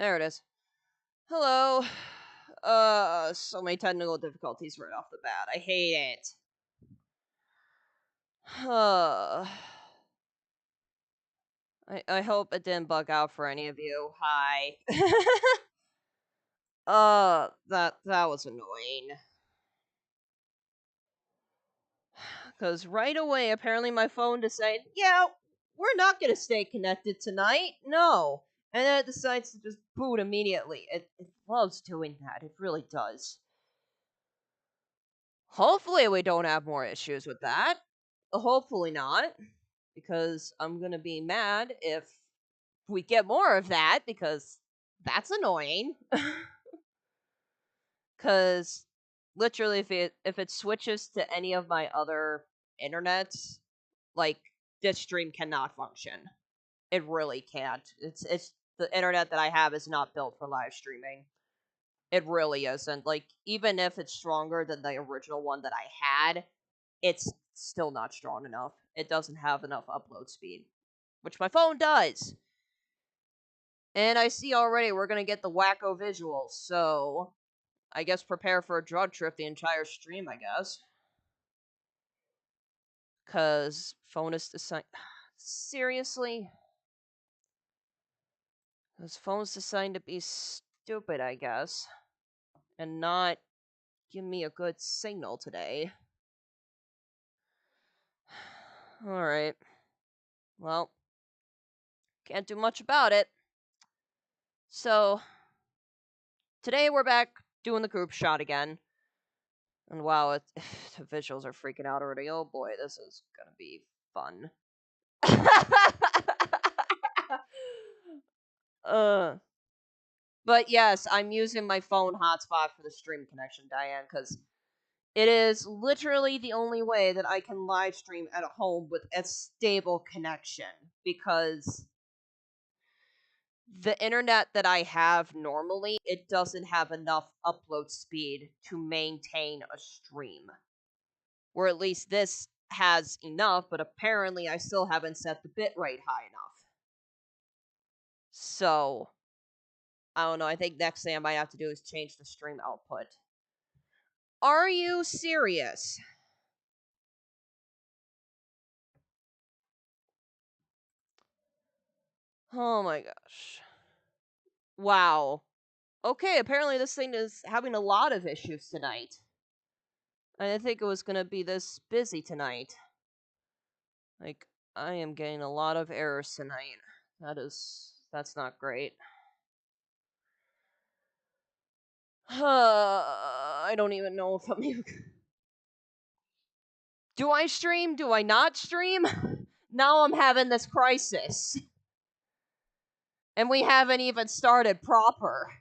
There it is. Hello. So many technical difficulties right off the bat. I hate it. I hope it didn't bug out for any of you. Hi. that was annoying. Cause right away, apparently my phone decided, yeah, we're not gonna stay connected tonight. No. And then it decides to just boot immediately. It loves doing that. It really does. Hopefully we don't have more issues with that. Hopefully not. Because I'm gonna be mad if we get more of that, because that's annoying. Because literally, if it switches to any of my other internets, like, this stream cannot function. It really can't. It's the internet that I have is not built for live streaming. It really isn't. Like, even if it's stronger than the original one that I had, it's still not strong enough. It doesn't have enough upload speed, which my phone does. And I see already we're gonna get the wacko visuals, so I guess prepare for a drug trip the entire stream, I guess. Cause phone is designed. Seriously? Cause phone's designed to be stupid, I guess. And not give me a good signal today. Alright. Well, can't do much about it. So, today we're back doing the group shot again. And wow, the visuals are freaking out already. Oh boy, this is gonna be fun. But yes, I'm using my phone hotspot for the stream connection, Diane, because it is literally the only way that I can live stream at home with a stable connection, because the internet that I have normally, it doesn't have enough upload speed to maintain a stream. Or at least this has enough, but apparently I still haven't set the bitrate high enough. So, I don't know, I think next thing I might have to do is change the stream output. Are you serious? Oh my gosh. Wow. Okay, apparently this thing is having a lot of issues tonight. I didn't think it was gonna be this busy tonight. Like, I am getting a lot of errors tonight. That's not great. I don't even know if I'm even... Do I stream? Do I not stream? Now I'm having this crisis. And we haven't even started proper.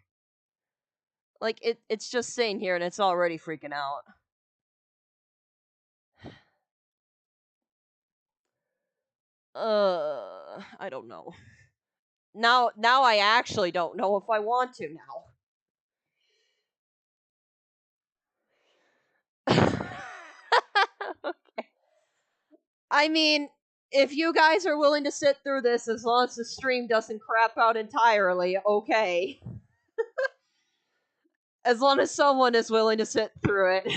Like, it's just sitting here and it's already freaking out. I don't know. Now I actually don't know if I want to now. Okay. I mean, if you guys are willing to sit through this, as long as the stream doesn't crap out entirely, okay. As long as someone is willing to sit through it.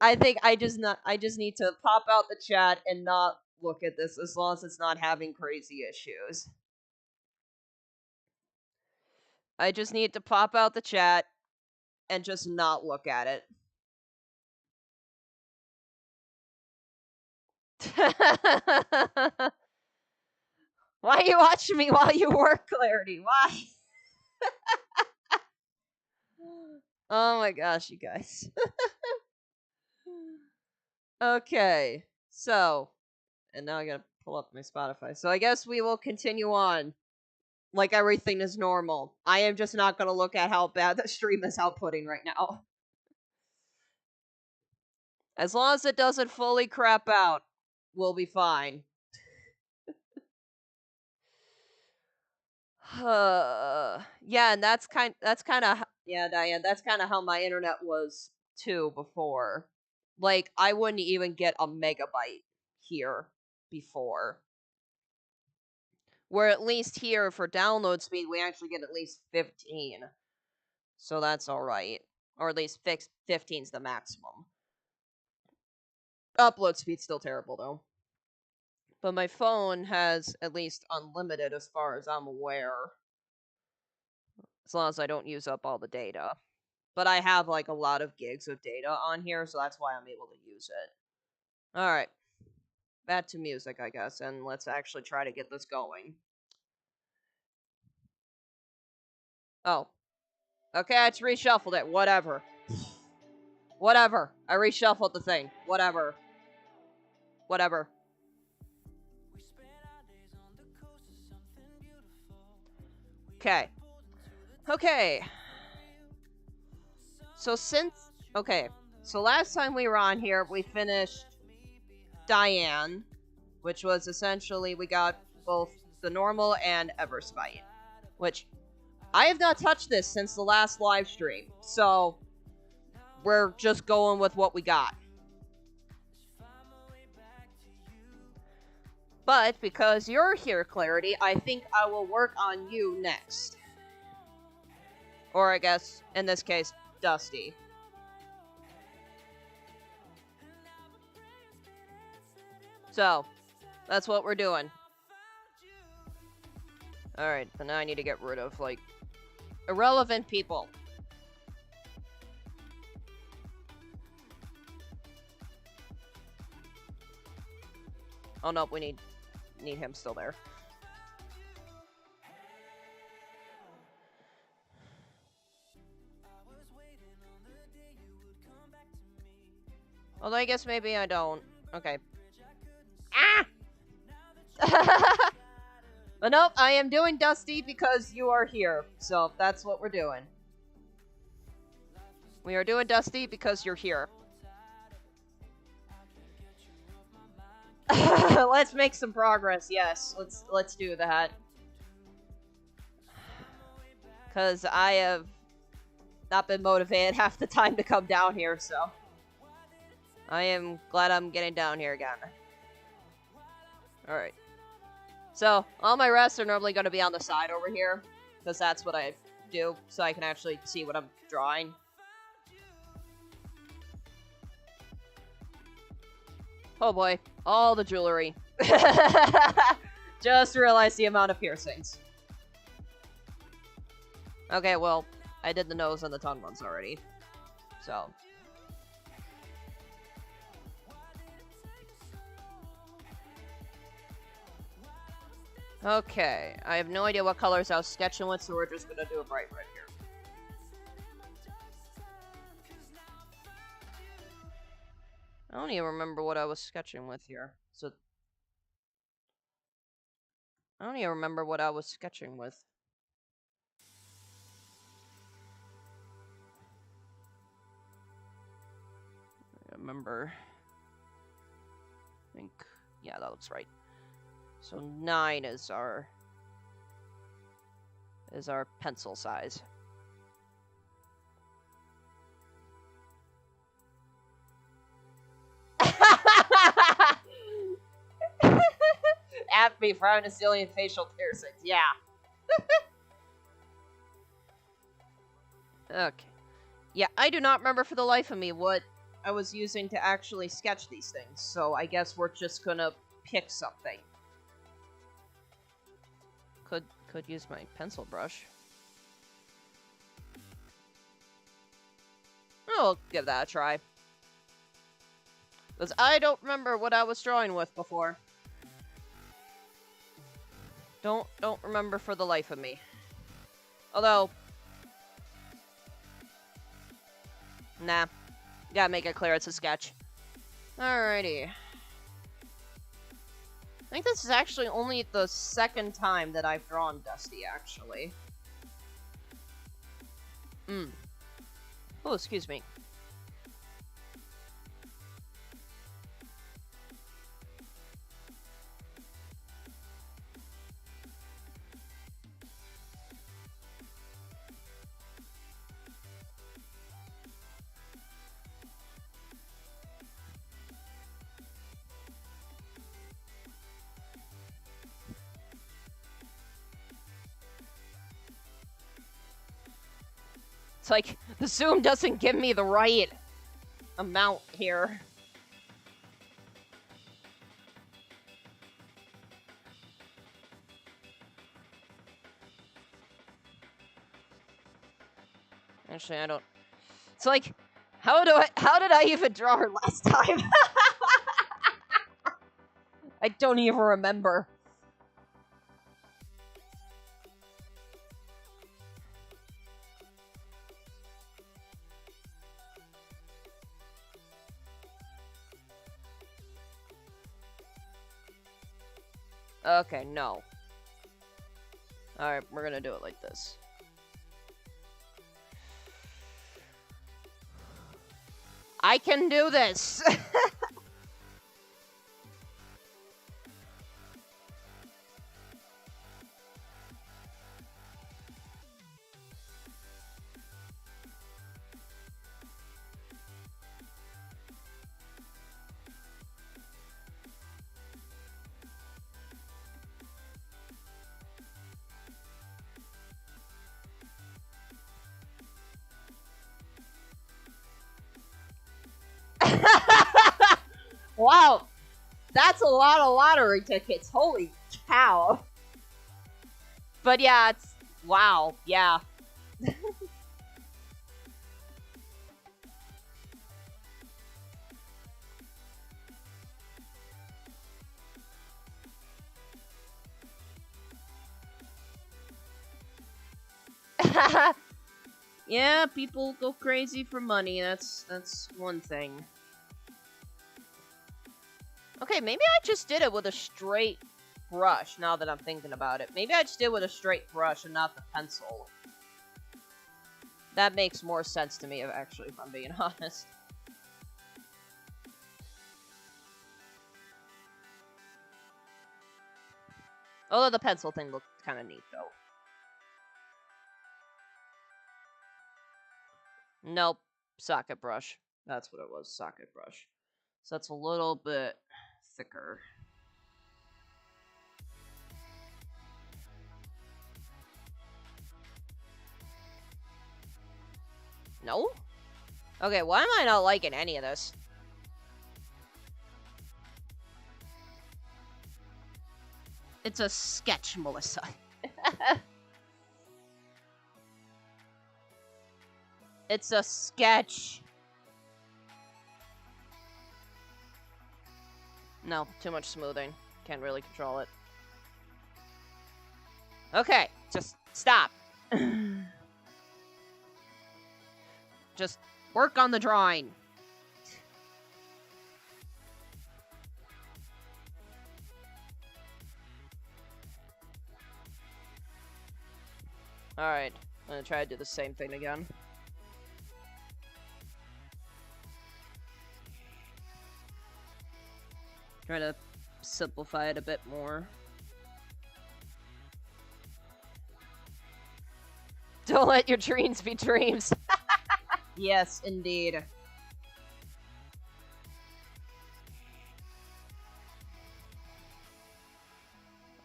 I think I just need to pop out the chat and not look at this, as long as it's not having crazy issues. I just need to pop out the chat and just not look at it. Why are you watching me while you work, Clarity? Why? Oh my gosh, you guys. Okay, so, and now I gotta pull up my Spotify. So I guess we will continue on like everything is normal. I am just not gonna look at how bad the stream is outputting right now. As long as it doesn't fully crap out, we'll be fine. Yeah, and that's kind of, yeah, Diane, that's kind of how my internet was too before. Like, I wouldn't even get a megabyte here before. Where at least here, for download speed, we actually get at least 15. So that's alright. Or at least 15's the maximum. Upload speed's still terrible, though. But my phone has at least unlimited as far as I'm aware. As long as I don't use up all the data. But I have, like, a lot of gigs of data on here, so that's why I'm able to use it. Alright. Back to music, I guess, and let's actually try to get this going. Oh. Okay, I just reshuffled it. Whatever. Whatever. I reshuffled the thing. Whatever. Whatever. Okay. Okay. So So last time we were on here, we finished Diane, which was essentially, we got both the normal and Everspite, which I have not touched this since the last live stream, so we're just going with what we got. But because you're here, Clarity, I think I will work on you next. Or I guess, in this case, Dusty. So, that's what we're doing. Alright, then now I need to get rid of, like, irrelevant people. Oh no, we need him still there. Although I guess maybe I don't. Okay. Ah! But nope, I am doing Dusty because you are here. So that's what we're doing. We are doing Dusty because you're here. Let's make some progress. Yes, let's do that. Cause I have not been motivated half the time to come down here, so I am glad I'm getting down here again. Alright. So, all my rests are normally going to be on the side over here, because that's what I do, so I can actually see what I'm drawing. Oh boy, all the jewelry. Just realized the amount of piercings. Okay, well, I did the nose and the tongue ones already, so... Okay, I have no idea what colors I was sketching with, so we're just gonna do a bright red here. I don't even remember what I was sketching with here. So I don't even remember what I was sketching with. I remember. I think, yeah, that looks right. So 9 is our pencil size. At me for having a zillion facial piercings, yeah. Okay. Yeah, I do not remember for the life of me what I was using to actually sketch these things, so I guess we're just gonna pick something. Could use my pencil brush. I'll give that a try. Because I don't remember what I was drawing with before. Don't remember for the life of me. Although... Nah. Gotta make it clear it's a sketch. Alrighty. I think this is actually only the second time that I've drawn Dusty, actually. Oh, excuse me. It's like, the zoom doesn't give me the right amount here. Actually, I don't... It's like, how did I even draw her last time? I don't even remember. Okay, no. Alright, we're gonna do it like this. I can do this! Wow, that's a lot of lottery tickets. Holy cow. But yeah, it's... Wow, yeah. Yeah, people go crazy for money. That's one thing. Okay, maybe I just did it with a straight brush, now that I'm thinking about it. Maybe I just did it with a straight brush and not the pencil. That makes more sense to me, actually, if I'm being honest. Although the pencil thing looked kind of neat, though. Nope. Socket brush. That's what it was. Socket brush. So that's a little bit thicker. No? Okay, why am I not liking any of this? It's a sketch, Melissa. It's a sketch. No, too much smoothing. Can't really control it. Okay, just stop. Just work on the drawing. Alright, I'm gonna try to do the same thing again. Try to simplify it a bit more. Don't let your dreams be dreams. Yes, indeed.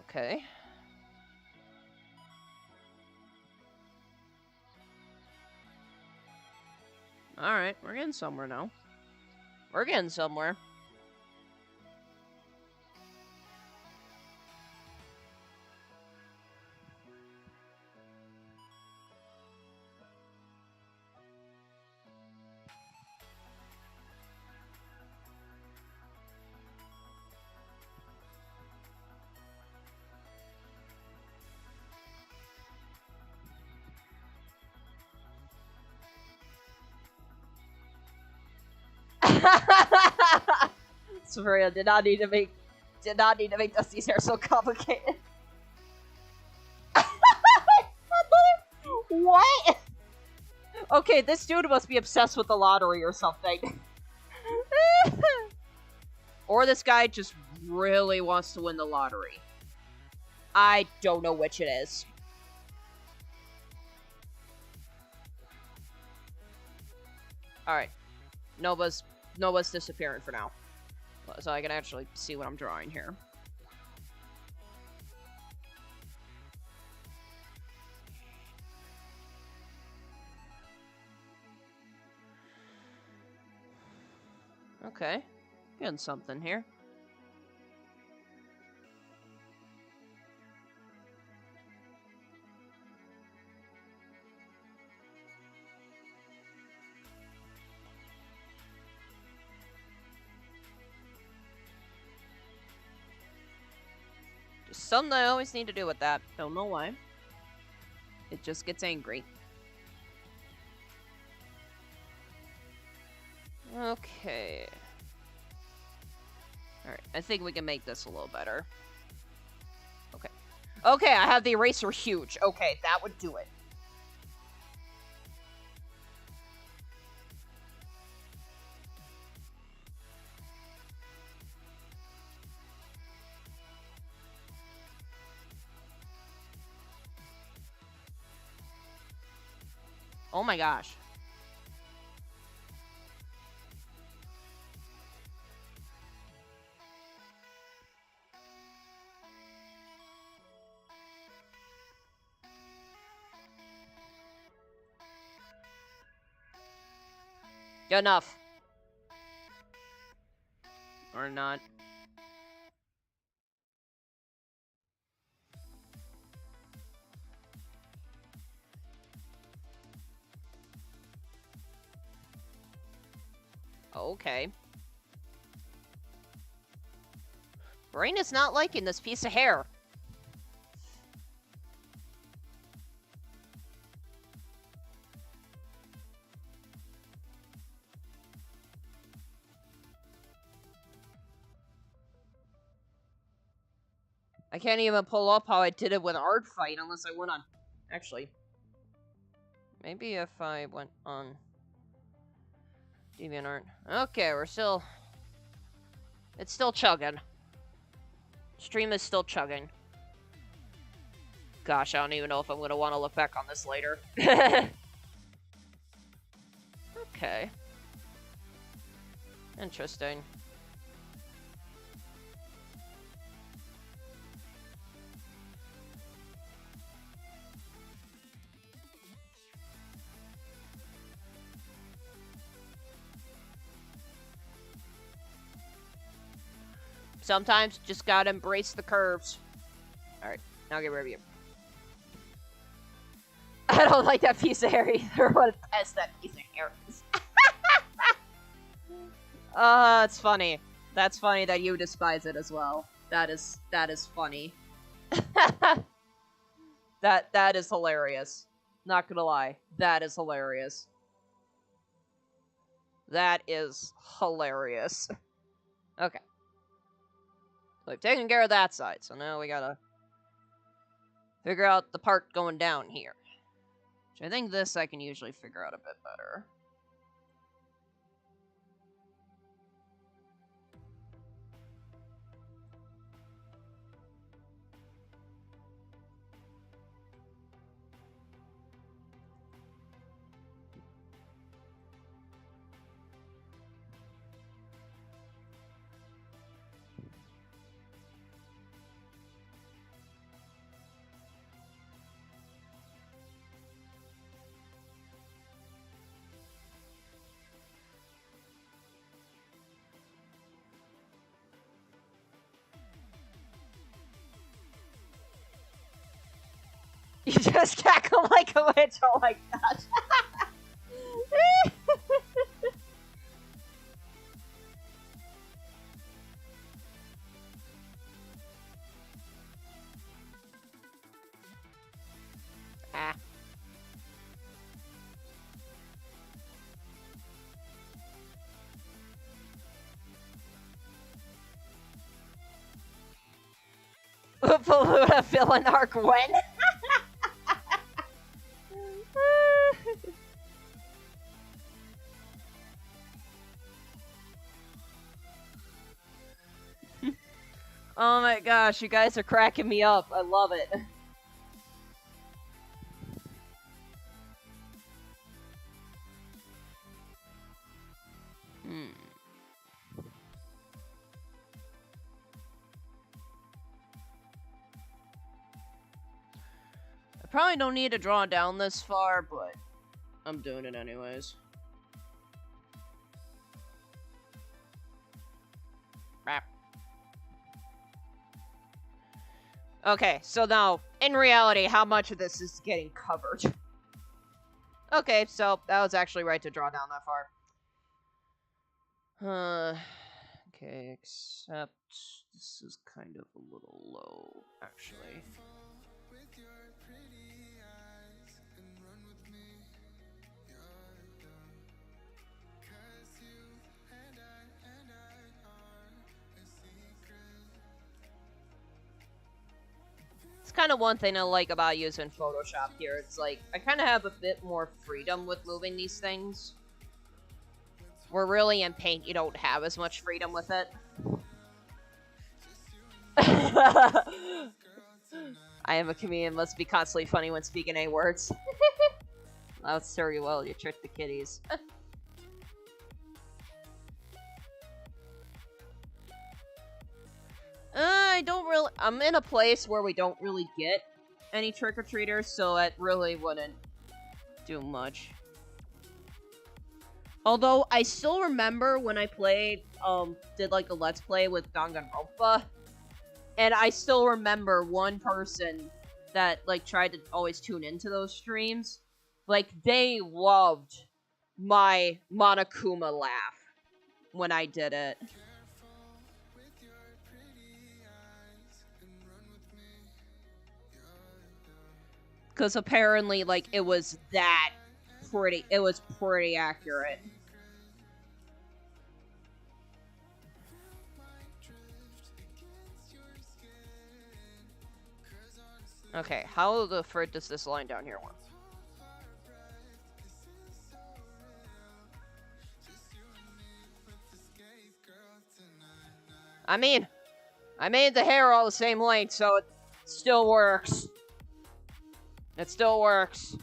Okay. Alright, we're getting somewhere now. We're getting somewhere. Saveria did not need to make Dusty's hair so complicated. What? Okay, this dude must be obsessed with the lottery or something. Or this guy just really wants to win the lottery. I don't know which it is. Alright. Nova's disappearing for now. So I can actually see what I'm drawing here. Okay. Getting something here. Just something I always need to do with that. Don't know why. It just gets angry. Okay. Alright, I think we can make this a little better. Okay. Okay, I have the eraser huge. Okay, that would do it. Oh my gosh. Enough. Or not. Okay. Brain is not liking this piece of hair. I can't even pull up how I did it with Art Fight unless I went on... Actually. Maybe if I went on... DeviantArt. Okay, we're still... It's still chugging. Stream is still chugging. Gosh, I don't even know if I'm going to want to look back on this later. Okay. Interesting. Sometimes just gotta embrace the curves. Alright, now get rid of you. I don't like that piece of hair either. What a mess that piece of hair is. It's funny. That's funny that you despise it as well. That is funny. That is hilarious. Not gonna lie. That is hilarious. That is hilarious. Okay. So we've taken care of that side, so now we gotta figure out the part going down here. Which I think this I can usually figure out a bit better. You just cackle like a witch, oh my gosh. Ah. LupaLuna villain arc when? Oh my gosh, you guys are cracking me up. I love it. I probably don't need to draw down this far, but I'm doing it anyways. Crap. Okay, so now, in reality, how much of this is getting covered? Okay, so that was actually right to draw down that far. Okay, except this is kind of a little low, actually. It's kind of one thing I like about using Photoshop here. It's like, I kind of have a bit more freedom with moving these things. Where really in Paint, you don't have as much freedom with it. I am a comedian, must be constantly funny when speaking any words. I'll serve you well, you trick the kitties. I don't really... I'm in a place where we don't really get any trick-or-treaters, so it really wouldn't do much. Although, I still remember when I played, did like a Let's Play with Danganronpa, and I still remember one person that, like, tried to always tune into those streams. Like, they loved my Monokuma laugh when I did it. Because apparently, like, it was pretty accurate. Okay, how the frick does this line down here work? I mean, I made the hair all the same length, so it still works. It still works.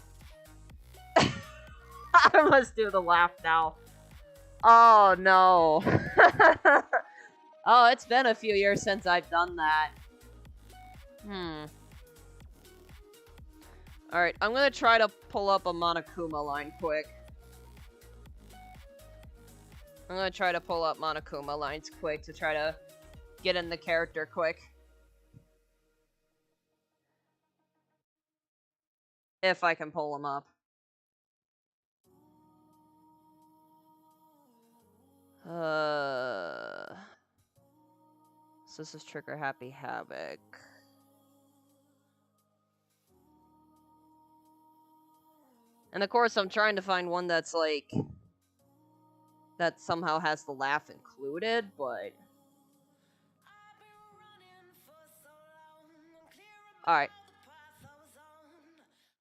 I must do the laugh now. Oh, no. Oh, it's been a few years since I've done that. Alright, I'm gonna try to pull up a Monokuma line quick. I'm gonna try to pull up Monokuma lines quick to try to get in the character quick. If I can pull them up. So this is Trigger Happy Havoc. And of course, I'm trying to find one that's like... that somehow has the laugh included, but... Alright.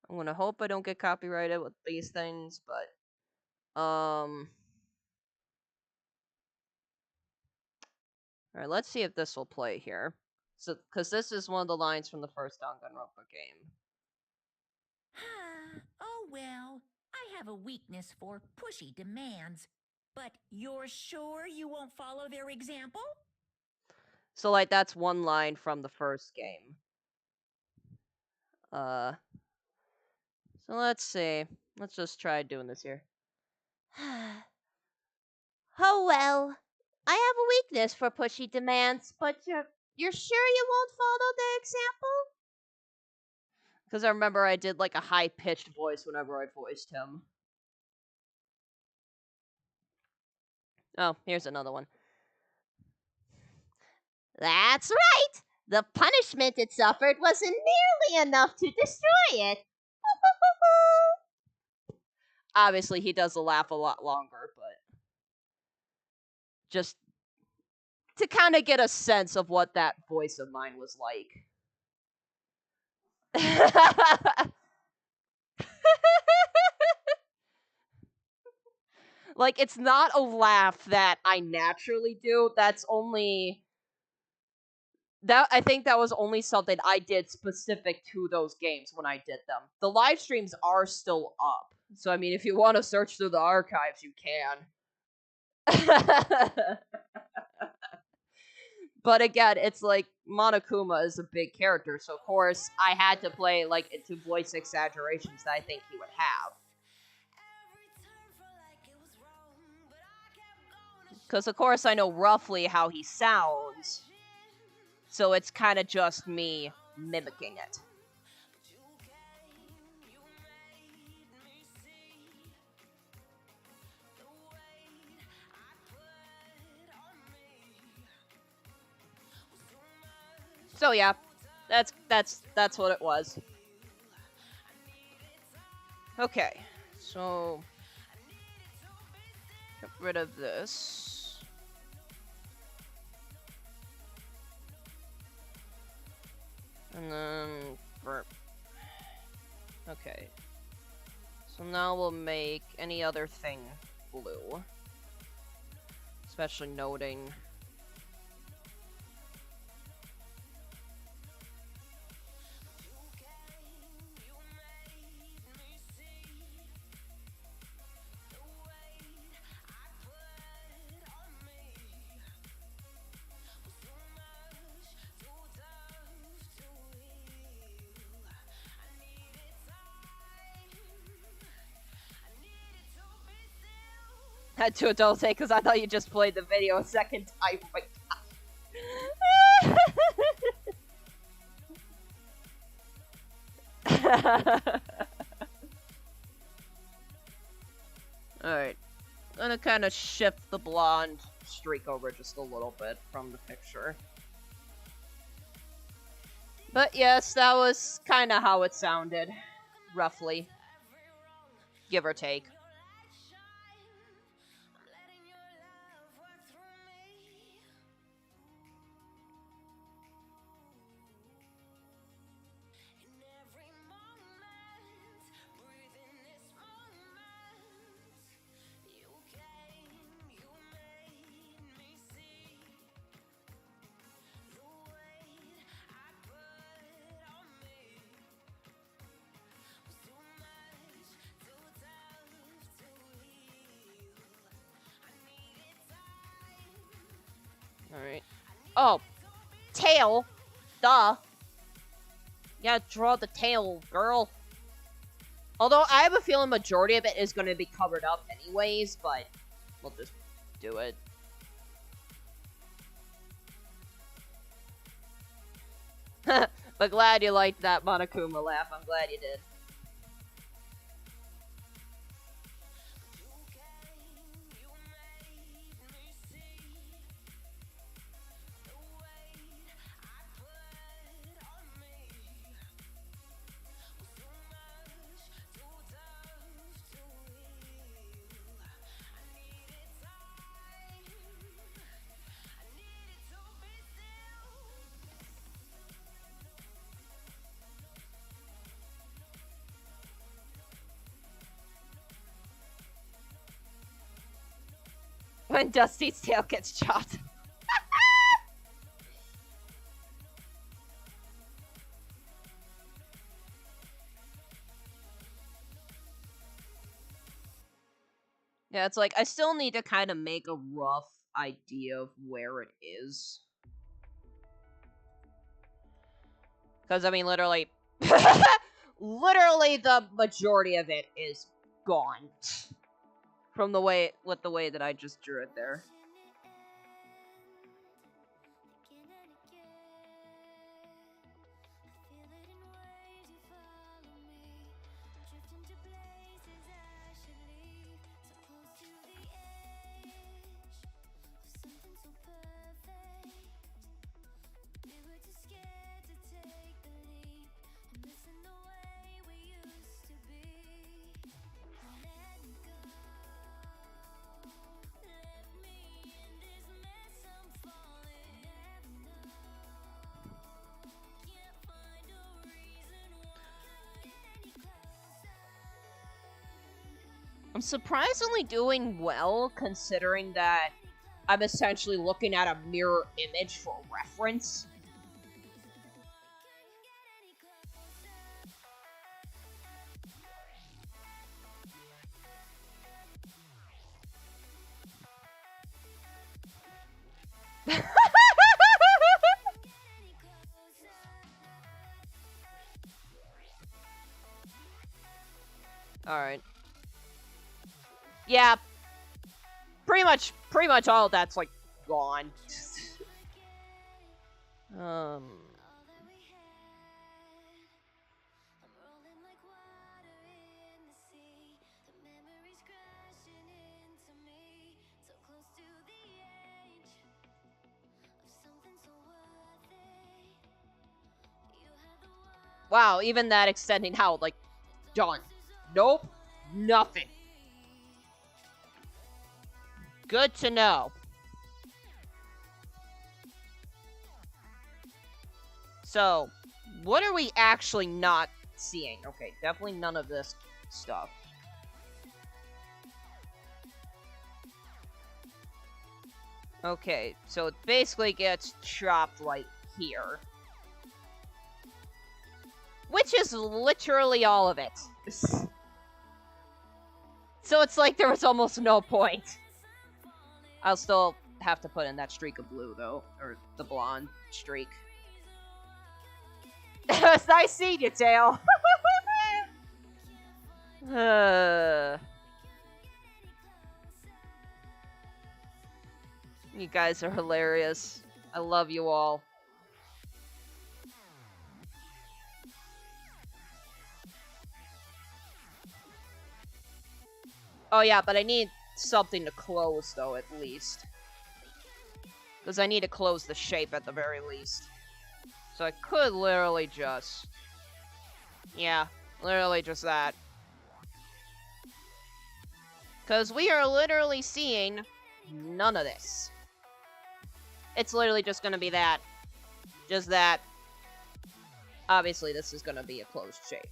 I'm gonna hope I don't get copyrighted with these things, but... Alright, let's see if this will play here. So, because this is one of the lines from the first Danganronpa game. Oh well, I have a weakness for pushy demands. But you're sure you won't follow their example? So, like, that's one line from the first game. So let's see. Let's just try doing this here. Oh well, I have a weakness for pushy demands, but you're sure you won't follow the example? Because I remember I did like a high-pitched voice whenever I voiced him. Oh, here's another one. That's right! The punishment it suffered wasn't nearly enough to destroy it. Obviously, he does the laugh a lot longer, but... just to kind of get a sense of what that voice of mine was like. Like, it's not a laugh that I naturally do. That's only... I think that was only something I did specific to those games when I did them. The live streams are still up. So, I mean, if you want to search through the archives, you can. But again, it's like, Monokuma is a big character, so of course, I had to play, like, into voice exaggerations that I think he would have. Because, of course, I know roughly how he sounds. So it's kind of just me mimicking it. So yeah, that's what it was. Okay, so get rid of this. And then okay. So now we'll make any other thing blue. Especially noting had to adult take because I thought you just played the video a second time. Oh my god. Alright. I'm gonna kind of shift the blonde streak over just a little bit from the picture. But yes, that was kind of how it sounded. Roughly. Give or take. Alright. Oh! Tail! Duh! Yeah, draw the tail, girl. Although, I have a feeling majority of it is going to be covered up anyways, but we'll just do it. But glad you liked that Monokuma laugh. I'm glad you did. When Dusty's tail gets chopped. Yeah, it's like, I still need to kind of make a rough idea of where it is. Because, I mean, literally... literally the majority of it is gone. From the way that I just drew it there. I'm surprisingly doing well, considering that I'm essentially looking at a mirror image for reference. Alright. Yeah. Pretty much much all of that's, like, gone. Wow, even that extending out, like, done. Nope. Nothing. Good to know. So, what are we actually not seeing? Okay, definitely none of this stuff. Okay, so it basically gets chopped right here. Which is literally all of it. So it's like there was almost no point. I'll still have to put in that streak of blue, though. Or the blonde streak. It's nice seeing you, Tail. You guys are hilarious. I love you all. Oh yeah, but I need something to close, though, at least. Because I need to close the shape at the very least. So I could literally just... Yeah, literally just that. Because we are literally seeing none of this. It's literally just going to be that. Just that. Obviously, this is going to be a closed shape.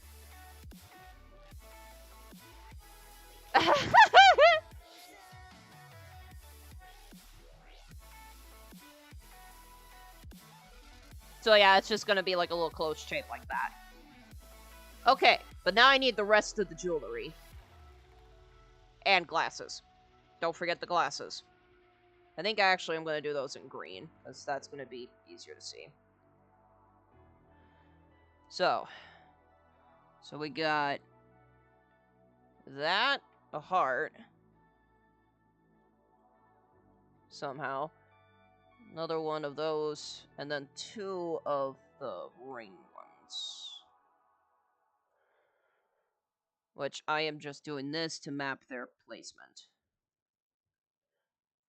So yeah, it's just going to be like a little closed shape like that. Okay, but now I need the rest of the jewelry. And glasses. Don't forget the glasses. I think actually I'm going to do those in green, because that's going to be easier to see. So we got that, a heart, somehow. Another one of those, and then 2 of the ring ones. Which I am just doing this to map their placement.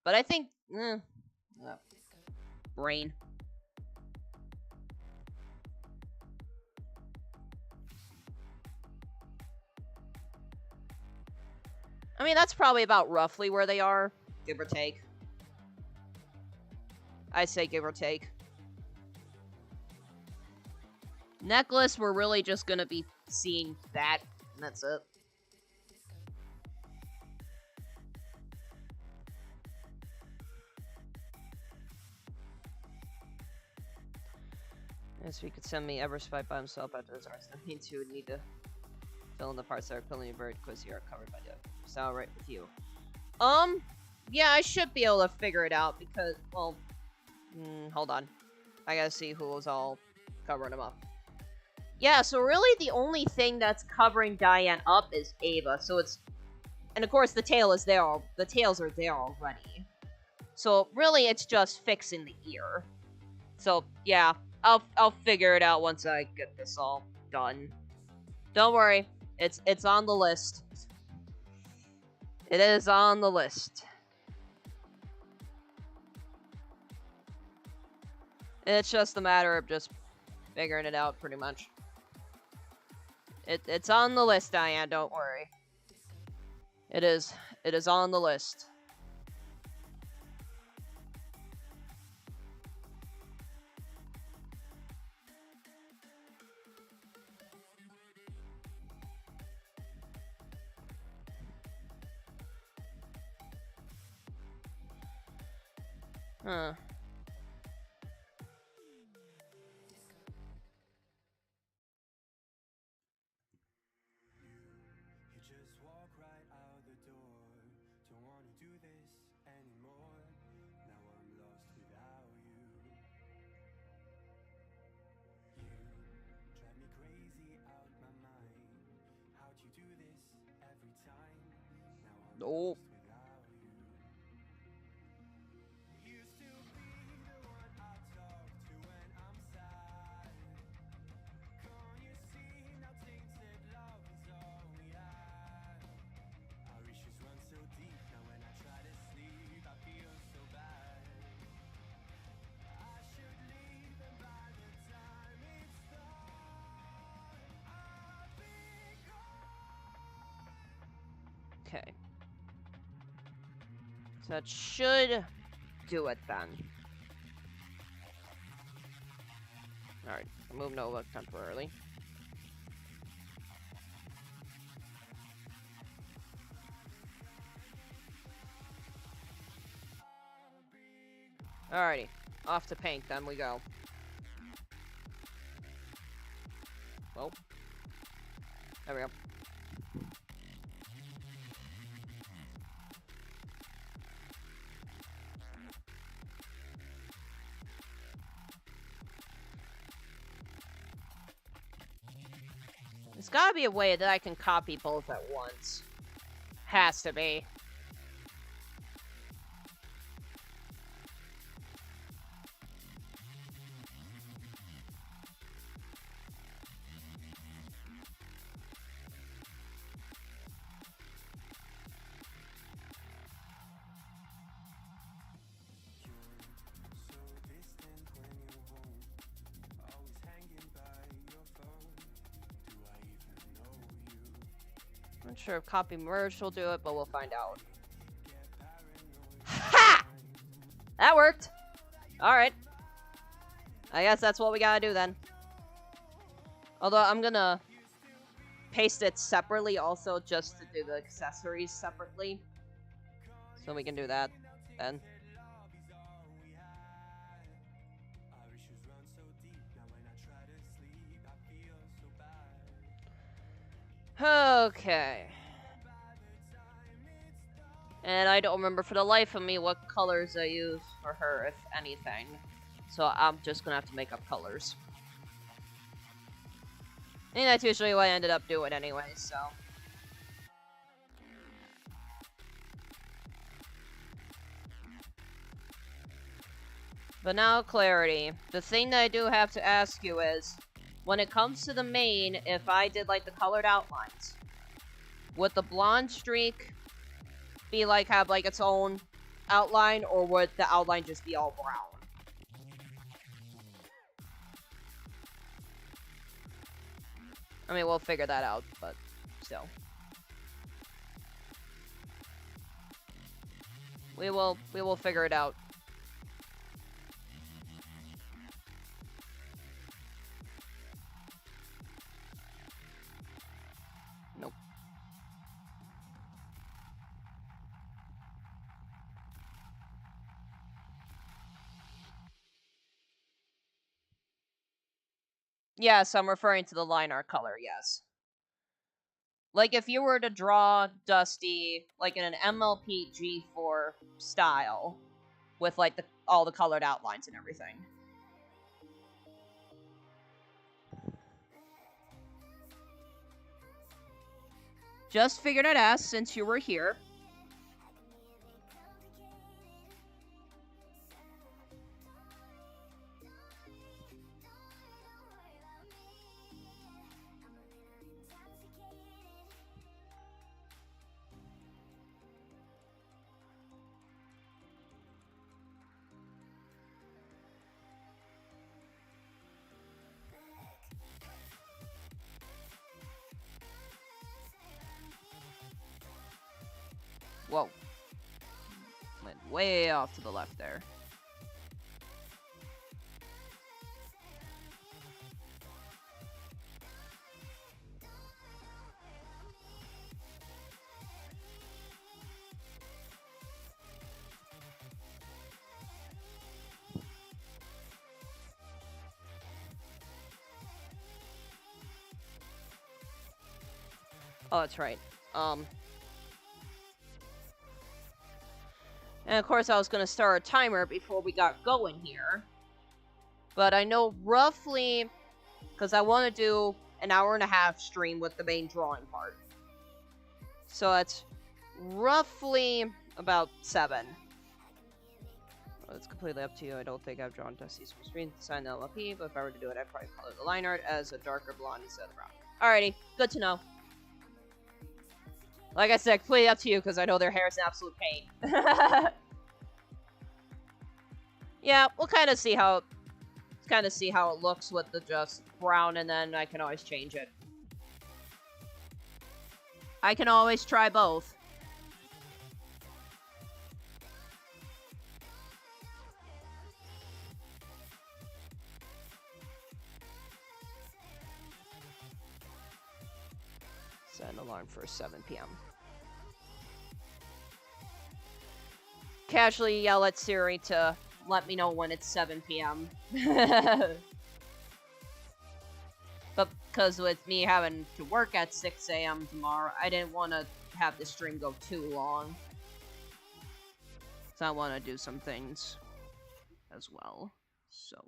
But I think, brain. I mean, that's probably about roughly where they are, give or take. I say give or take. Necklace, we're really just gonna be seeing that, and that's it. Yes, you could send me Everspite by himself after his arts. I mean, to need to fill in the parts that are currently buried because you are covered by the. Is that alright with you? Yeah, I should be able to figure it out because, well, hold on. I gotta see who was all covering him up. Yeah, so really the only thing that's covering Diane up is Ava, so it's... And of course the tail is there, the tails are there already. So really it's just fixing the ear. So, yeah, I'll figure it out once I get this all done. Don't worry, it's on the list. It is on the list. It's just a matter of just figuring it out, pretty much. It's on the list, Diane, don't worry. It is on the list. Huh. Nope. So that should do it then. Alright, remove Nova temporarily. Alrighty, off to paint then we go. Well, there we go. There's gotta be a way that I can copy both at once. Has to be. I'm not sure if copy merge will do it, but we'll find out. Ha! That worked. Alright. I guess that's what we gotta do then. Although I'm gonna paste it separately also just to do the accessories separately. So we can do that then. Okay. And I don't remember for the life of me what colors I use for her, if anything. So I'm just gonna have to make up colors. And that's usually what I ended up doing anyway, so. But now, clarity. The thing that I do have to ask you is, when it comes to the main, if I did like the colored outlines, would the blonde streak be like, have like its own outline, or would the outline just be all brown? I mean, we'll figure that out, but still. We will figure it out. Nope. Yes, I'm referring to the line art color, yes. Like, if you were to draw Dusty, like, in an MLP G4 style, with, like, all the colored outlines and everything. Just figured I'd ask since you were here. Whoa. Went way off to the left there. Oh, that's right. And of course I was gonna start a timer before we got going here. But I know roughly, because I want to do an 1.5-hour stream with the main drawing part. So that's roughly about 7. Well, it's completely up to you. I don't think I've drawn Dusty's full screen to sign the LLP, but if I were to do it, I'd probably color the line art as a darker blonde instead of brown. Alrighty, good to know. Like I said, completely up to you, because I know their hair is an absolute pain. Yeah, we'll kind of see how it looks with the just brown, and then I can always change it. I can always try both. an alarm for 7 p.m. Casually yell at Siri to let me know when it's 7 p.m. But because with me having to work at 6 a.m. tomorrow, I didn't want to have the stream go too long. So I want to do some things as well. So.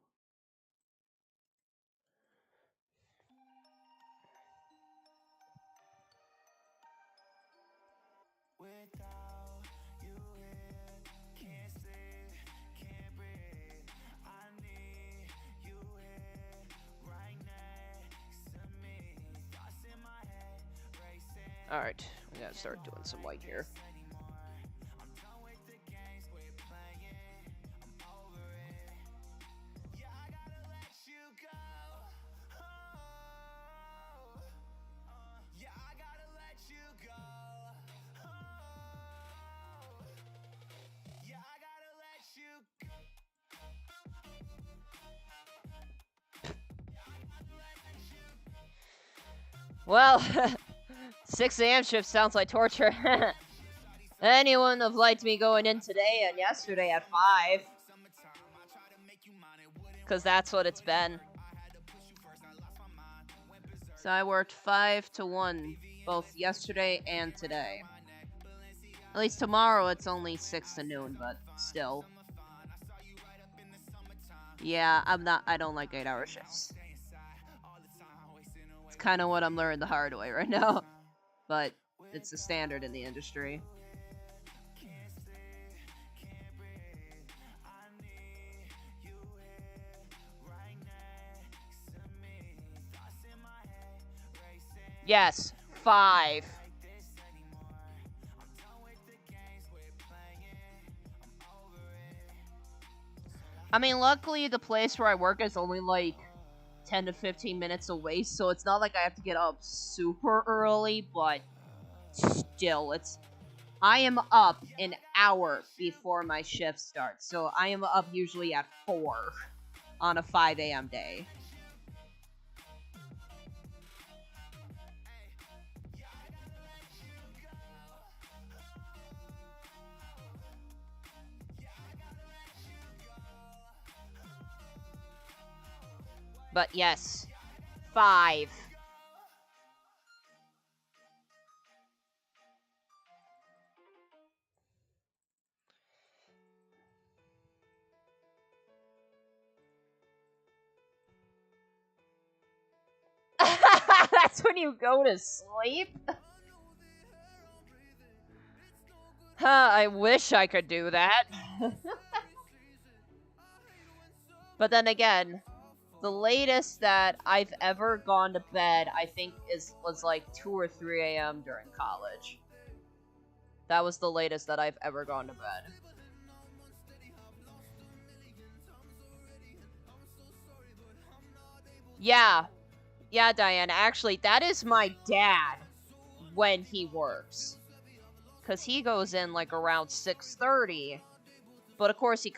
Alright, we gotta start doing some white here. Well, 6 a.m. shift sounds like torture. Anyone have liked me going in today and yesterday at 5. Because that's what it's been. So I worked 5 to 1, both yesterday and today. At least tomorrow it's only 6 to noon, but still. Yeah, I don't like 8-hour shifts. It's kind of what I'm learning the hard way right now. But it's the standard in the industry. Yes, 5. I mean, luckily the place where I work is only like 10 to 15 minutes away, so it's not like I have to get up super early, but still, I am up an hour before my shift starts, so I am up usually at 4 on a 5 a.m. day. But yes, 5. That's when you go to sleep? Huh, I wish I could do that. But then again, the latest that I've ever gone to bed, I think, was like 2 or 3 a.m. during college. That was the latest that I've ever gone to bed. Yeah, Diana, actually, that is my dad when he works. Because he goes in, like, around 6:30. But, of course, he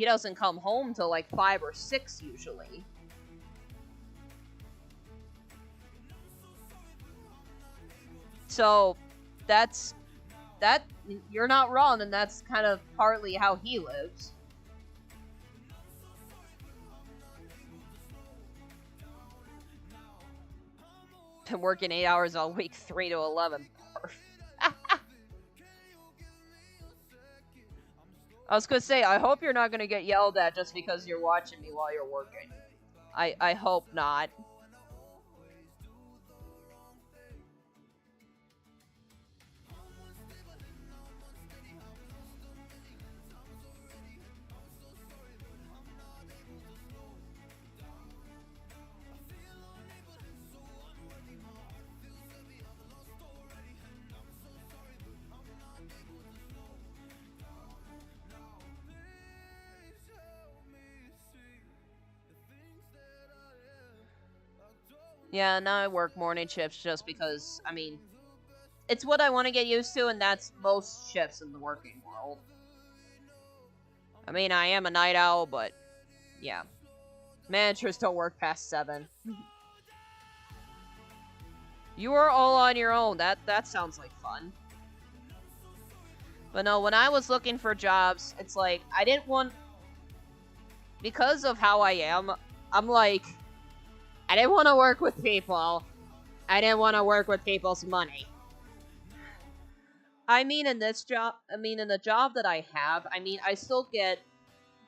doesn't come home till, like, 5 or 6, usually. So, you're not wrong, and that's kind of partly how he lives. Been working 8 hours all week, 3 to 11. I was gonna say, I hope you're not gonna get yelled at just because you're watching me while you're working. I hope not. Yeah, now I work morning shifts just because, I mean, it's what I want to get used to, and that's most shifts in the working world. I mean, I am a night owl, but yeah. Managers don't work past 7. You are all on your own. That sounds like fun. But no, when I was looking for jobs, it's like, I didn't want... Because of how I am, I'm like, I didn't want to work with people. I didn't want to work with people's money. I mean, in this job, in the job that I have, I still get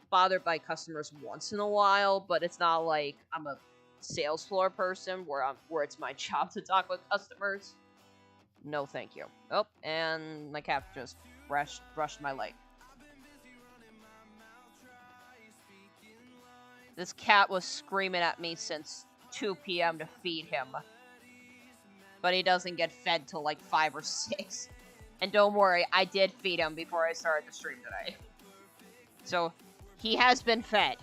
bothered by customers once in a while, but it's not like I'm a sales floor person where it's my job to talk with customers. No, thank you. Oh, and my cat just brushed my leg. This cat was screaming at me since 2 p.m. to feed him. But he doesn't get fed till like 5 or 6. And don't worry, I did feed him before I started the stream today. So, he has been fed.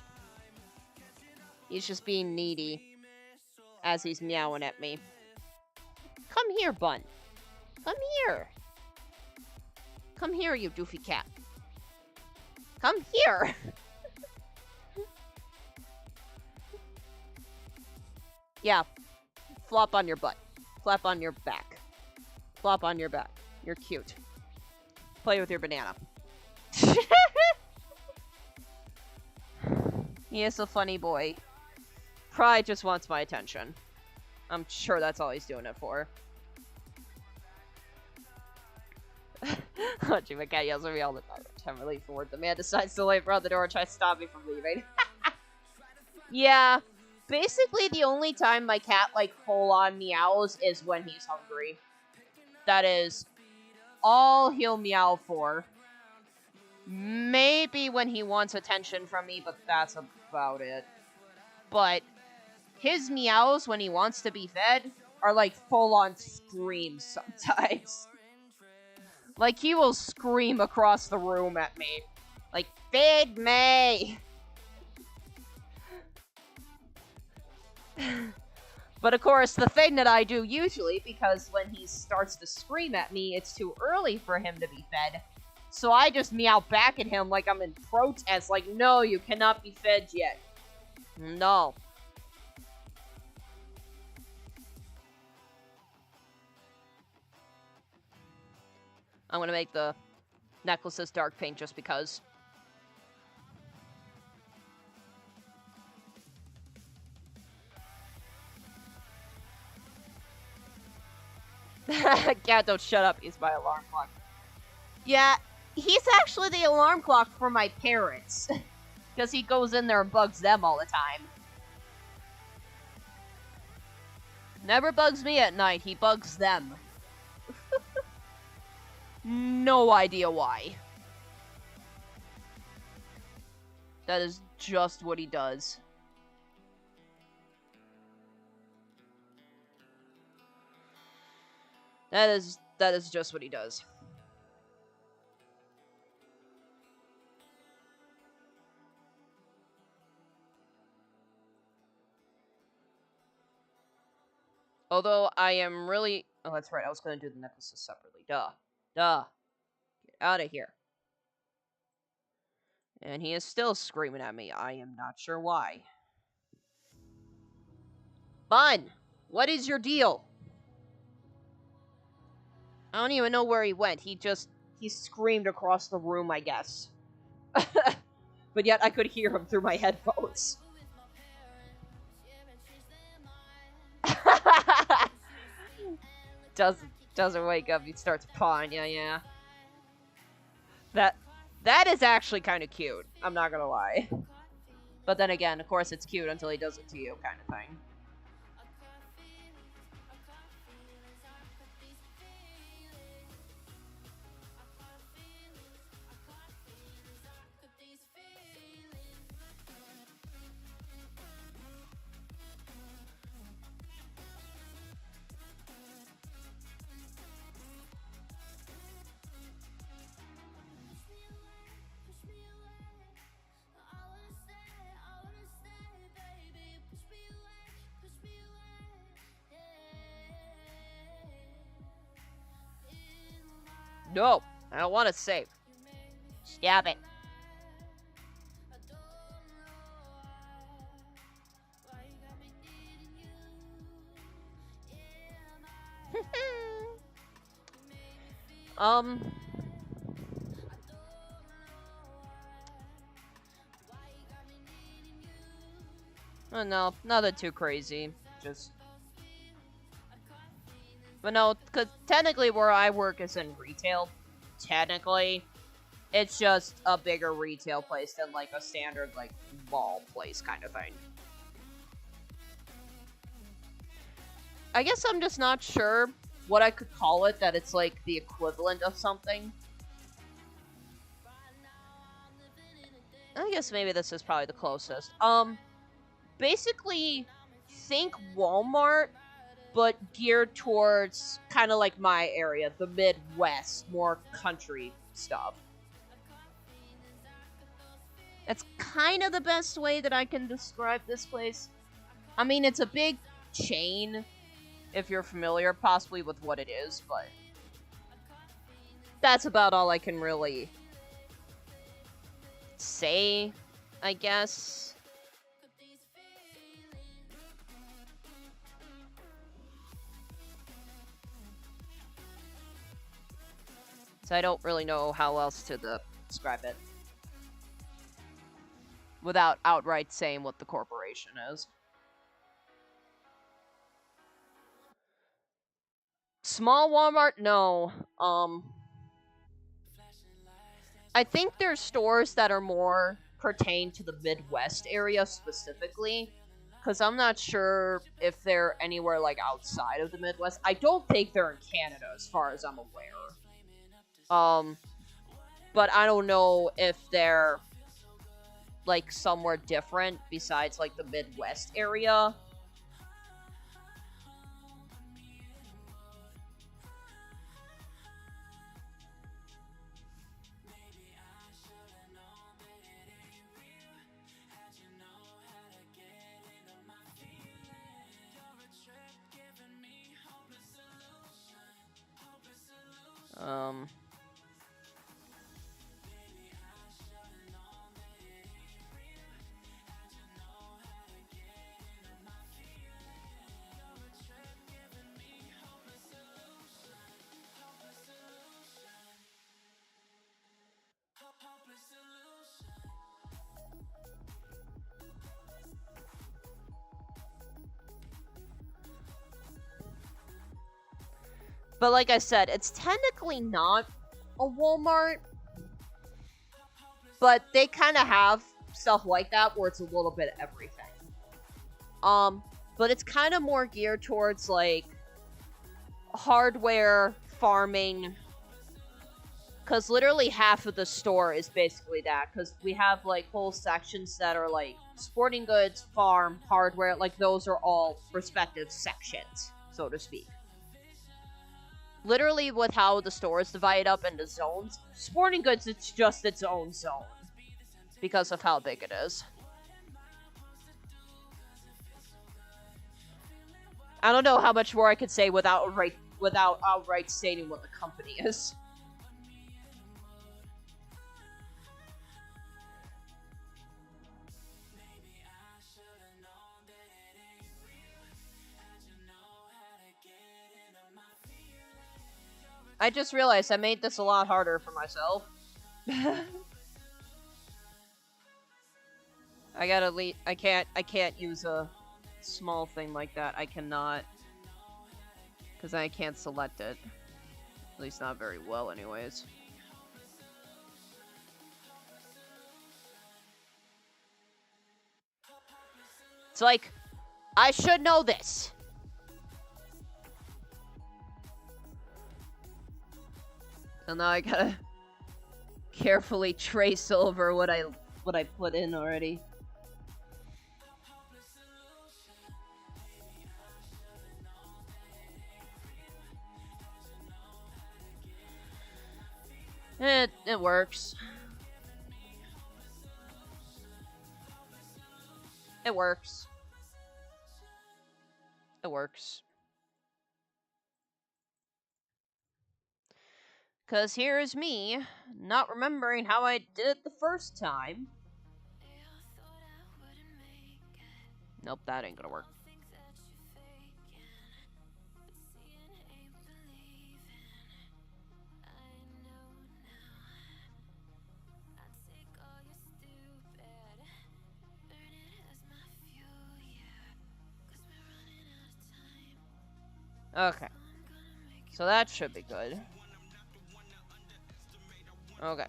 He's just being needy as he's meowing at me. Come here, Bun. Come here. Come here, you doofy cat. Come here. Yeah. Flop on your butt. Flop on your back. Flop on your back. You're cute. Play with your banana. He is a funny boy. Probably just wants my attention. I'm sure that's all he's doing it for. Watching my cat yells at me all the time. I'm relieved for work. The man decides to lay around the door and try to stop me from leaving. Yeah. Basically, the only time my cat, like, full-on meows is when he's hungry. That is all he'll meow for. Maybe when he wants attention from me, but that's about it. But his meows when he wants to be fed are, like, full-on screams sometimes. Like, he will scream across the room at me. Like, feed me! But of course, the thing that I do usually, because when he starts to scream at me, it's too early for him to be fed. So I just meow back at him like I'm in protest, like, no, you cannot be fed yet. No. I'm gonna make the necklaces dark pink just because. Cat, don't shut up. He's my alarm clock. Yeah, he's actually the alarm clock for my parents. Because he goes in there and bugs them all the time. Never bugs me at night. He bugs them. No idea why. That is just what he does. That is just what he does. Although I am really... Oh, that's right. I was going to do the necklaces separately. Duh. Duh. Get out of here. And he is still screaming at me. I am not sure why. Bun! What is your deal? I don't even know where he went. He screamed across the room, I guess. But yet I could hear him through my headphones. Doesn't wake up, he starts pawing, yeah. That is actually kind of cute, I'm not gonna lie. But then again, of course it's cute until he does it to you, kind of thing. No, I don't want to save. Stab it. No, nothing too crazy. Just, but no, because technically where I work is in retail. Technically, it's just a bigger retail place than like a standard like mall place kind of thing. I guess I'm just not sure what I could call it, that it's like the equivalent of something. I guess maybe this is probably the closest. Basically, think Walmart, but geared towards kind of like my area, the Midwest, more country stuff. That's kind of the best way that I can describe this place. I mean, it's a big chain, if you're familiar possibly with what it is, but that's about all I can really say, I guess. So I don't really know how else to describe it without outright saying what the corporation is. Small Walmart? No. I think there's stores that are more pertain to the Midwest area specifically, because I'm not sure if they're anywhere like outside of the Midwest. I don't think they're in Canada as far as I'm aware. But I don't know if they're like somewhere different besides like the Midwest area. But like I said, it's technically not a Walmart, but they kind of have stuff like that where it's a little bit of everything. But it's kind of more geared towards like hardware, farming, because literally half of the store is basically that, because we have like whole sections that are like sporting goods, farm, hardware, like those are all respective sections, so to speak. Literally with how the store is divided up into zones, sporting goods, it's just its own zone because of how big it is. I don't know how much more I could say without outright stating what the company is. I just realized I made this a lot harder for myself. I can't use a small thing like that. I cannot. Because I can't select it. At least not very well anyways. It's like, I should know this. So now I gotta carefully trace over what I put in already. It works. It works. It works. Because here's me, not remembering how I did it the first time. Nope, that ain't gonna work. Okay. So that should be good. Okay.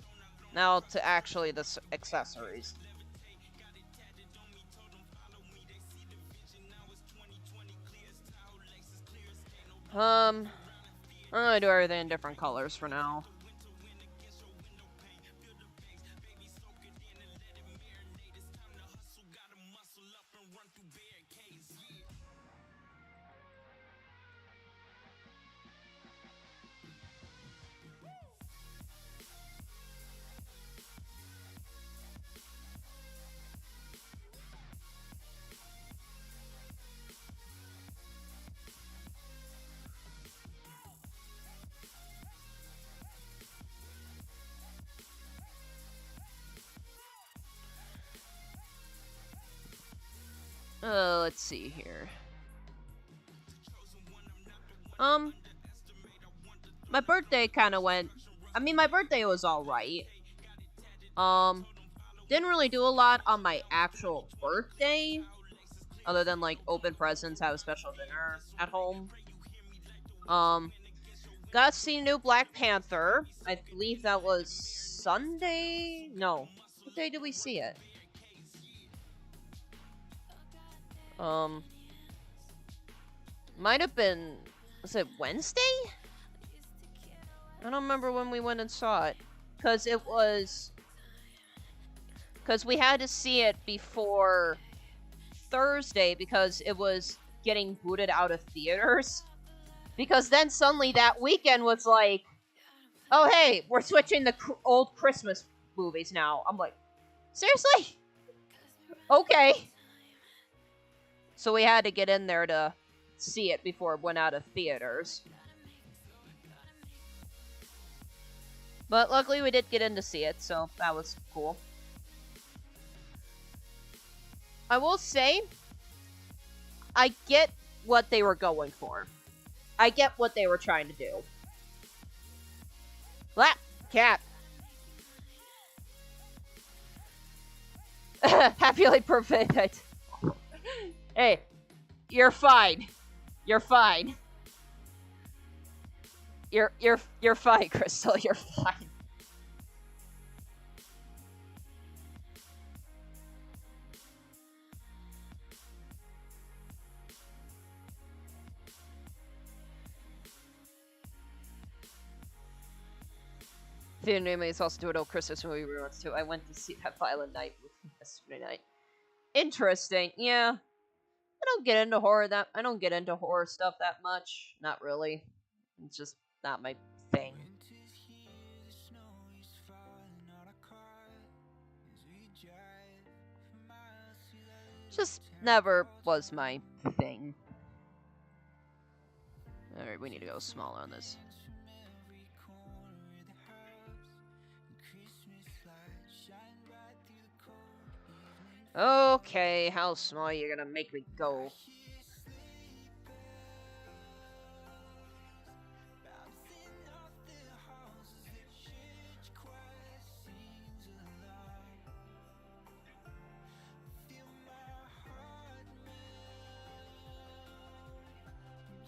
Now to actually the accessories. I'm gonna do everything in different colors for now. Let's see here. My birthday kind of went. I mean, my birthday was all right. Didn't really do a lot on my actual birthday, other than like open presents, have a special dinner at home. Um, got to see new Black Panther. I believe that was Sunday. No, what day did we see it? Um, might have been. Was it Wednesday? I don't remember when we went and saw it, cause it was. Cause we had to see it before Thursday because it was getting booted out of theaters. Because then suddenly that weekend was like, oh hey, we're switching the old Christmas movies now. I'm like, seriously? Okay. So we had to get in there to see it before it went out of theaters. But luckily we did get in to see it, so that was cool. I will say, I get what they were going for. I get what they were trying to do. Black cat. Happily prevented. Hey, you're fine. You're fine. You're fine, Crystal. You're fine. The name is also doing an old Christmas movie we went to. I went to see that Violent Night yesterday night. Interesting. Yeah. I don't get into horror stuff that much. Not really. It's just not my thing. Just never was my thing. Alright, we need to go smaller on this. Okay, how small are you gonna make me go?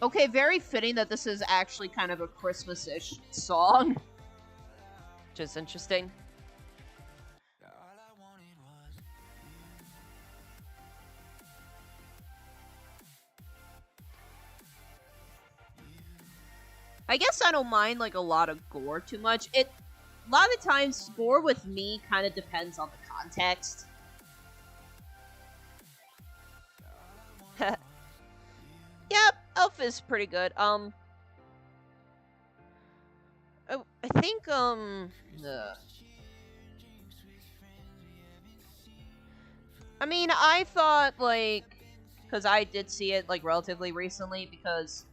Okay, very fitting that this is actually kind of a Christmas-ish song. Which is interesting. I guess I don't mind like a lot of gore too much. A lot of times gore with me kind of depends on the context. Yep, Elf is pretty good. I think I mean, I thought like because I did see it like relatively recently because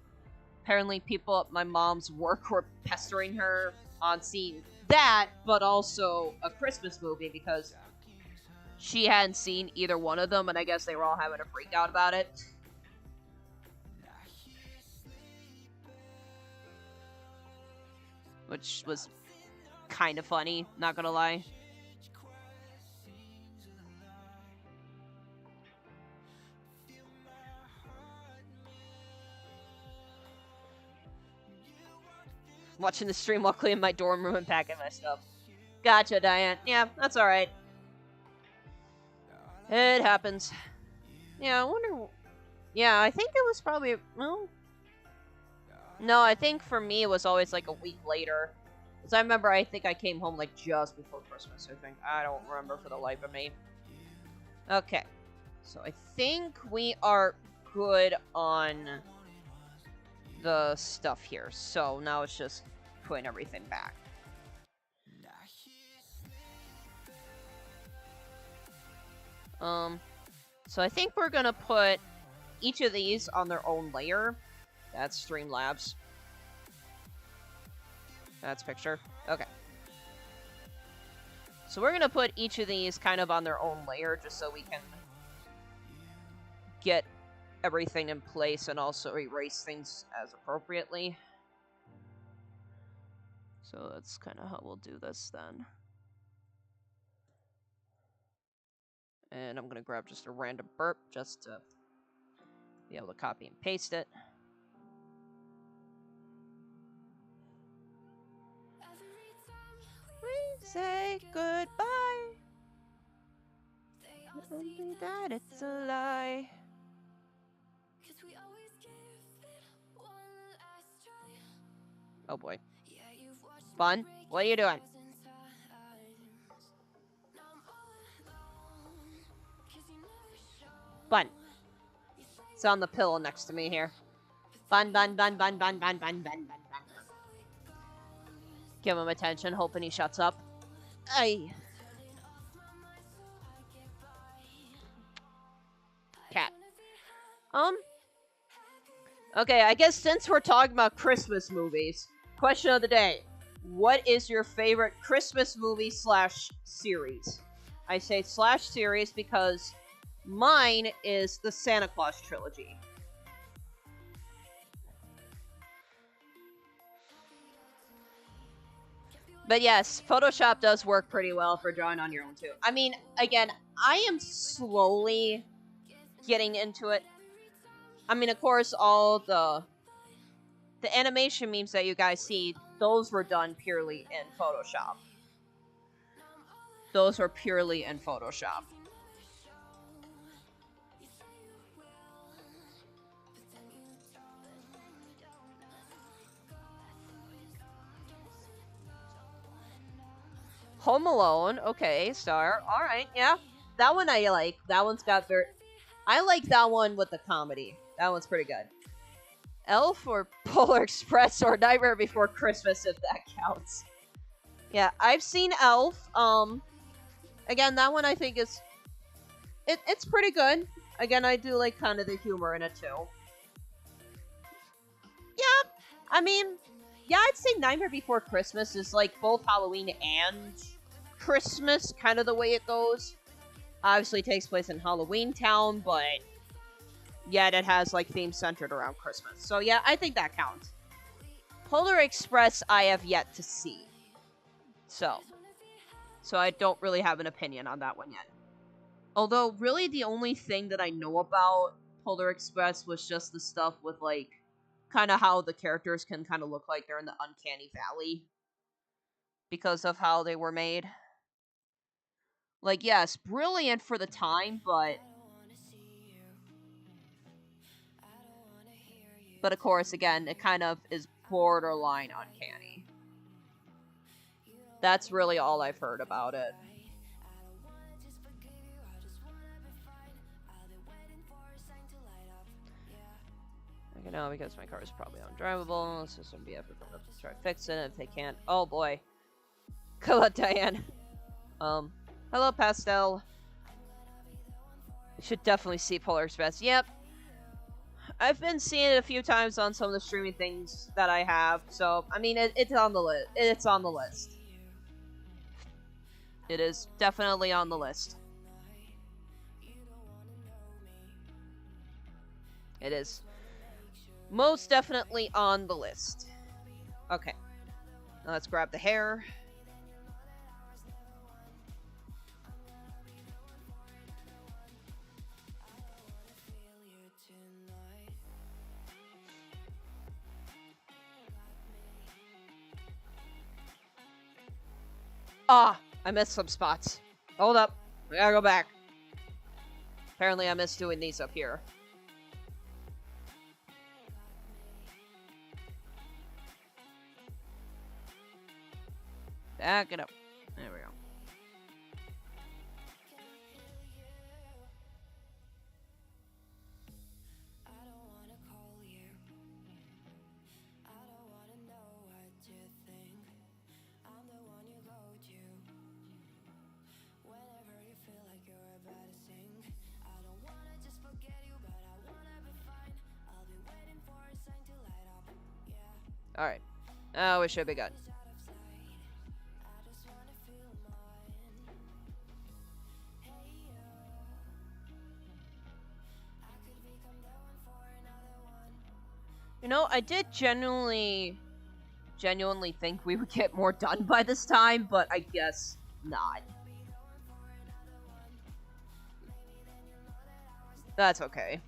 apparently people at my mom's work were pestering her on seeing that, but also a Christmas movie because she hadn't seen either one of them, and I guess they were all having a freak out about it. Which was kind of funny, not gonna lie. Watching the stream while cleaning my dorm room and packing my stuff. Gotcha, Diane. Yeah, that's alright. It happens. Yeah, I wonder... Yeah, I think it was probably... Well... No, I think for me it was always like a week later. Because I remember I think I came home like just before Christmas, I think. I don't remember for the life of me. Okay. So I think we are good on the stuff here. So now it's just putting everything back. So I think we're gonna put each of these on their own layer. That's Streamlabs. That's picture. Okay. So we're gonna put each of these kind of on their own layer just so we can get everything in place and also erase things as appropriately. So that's kind of how we'll do this then. And I'm going to grab just a random burp just to be able to copy and paste it. We say goodbye. Only that it's a lie. Oh boy. Fun? What are you doing? Bun. It's on the pillow next to me here. Bun. Give him attention, hoping he shuts up. Aye. Cat. Okay, I guess since we're talking about Christmas movies, question of the day. What is your favorite Christmas movie / series? I say / series because mine is the Santa Claus trilogy. But yes, Photoshop does work pretty well for drawing on your own too. I mean, again, I am slowly getting into it. I mean, of course, all the animation memes that you guys see, those were done purely in Photoshop. Those were purely in Photoshop. Home Alone, okay, Star. Alright, yeah. That one I like. That one's got very... I like that one with the comedy. That one's pretty good. Elf or Polar Express or Nightmare Before Christmas, if that counts. Yeah, I've seen Elf. Again, that one I think is... It's pretty good. Again, I do like kind of the humor in it, too. Yeah, I mean... Yeah, I'd say Nightmare Before Christmas is like both Halloween and Christmas, kind of the way it goes. Obviously, it takes place in Halloween Town, but yet it has like themes centered around Christmas. So yeah, I think that counts. Polar Express, I have yet to see. So I don't really have an opinion on that one yet. Although, really, the only thing that I know about Polar Express was just the stuff with like kind of how the characters can kind of look like they're in the uncanny valley because of how they were made. Like, yes, brilliant for the time, but of course, again, it kind of is borderline uncanny. That's really all I've heard about it. Okay, no, because my car is probably undrivable, so some BF will try fixing it if they can't. Oh boy. Good luck, Diane. Hello, Pastel. You should definitely see Polar Express. Yep. I've been seeing it a few times on some of the streaming things that I have, so, I mean, it's on the list. It's on the list. It is definitely on the list. It is most definitely on the list. Okay. Now let's grab the hair. Ah, I missed some spots. Hold up. We gotta go back. Apparently I missed doing these up here. Back it up. There we go. Alright. Oh, we should be good. You know, I did genuinely think we would get more done by this time, but I guess not. That's okay.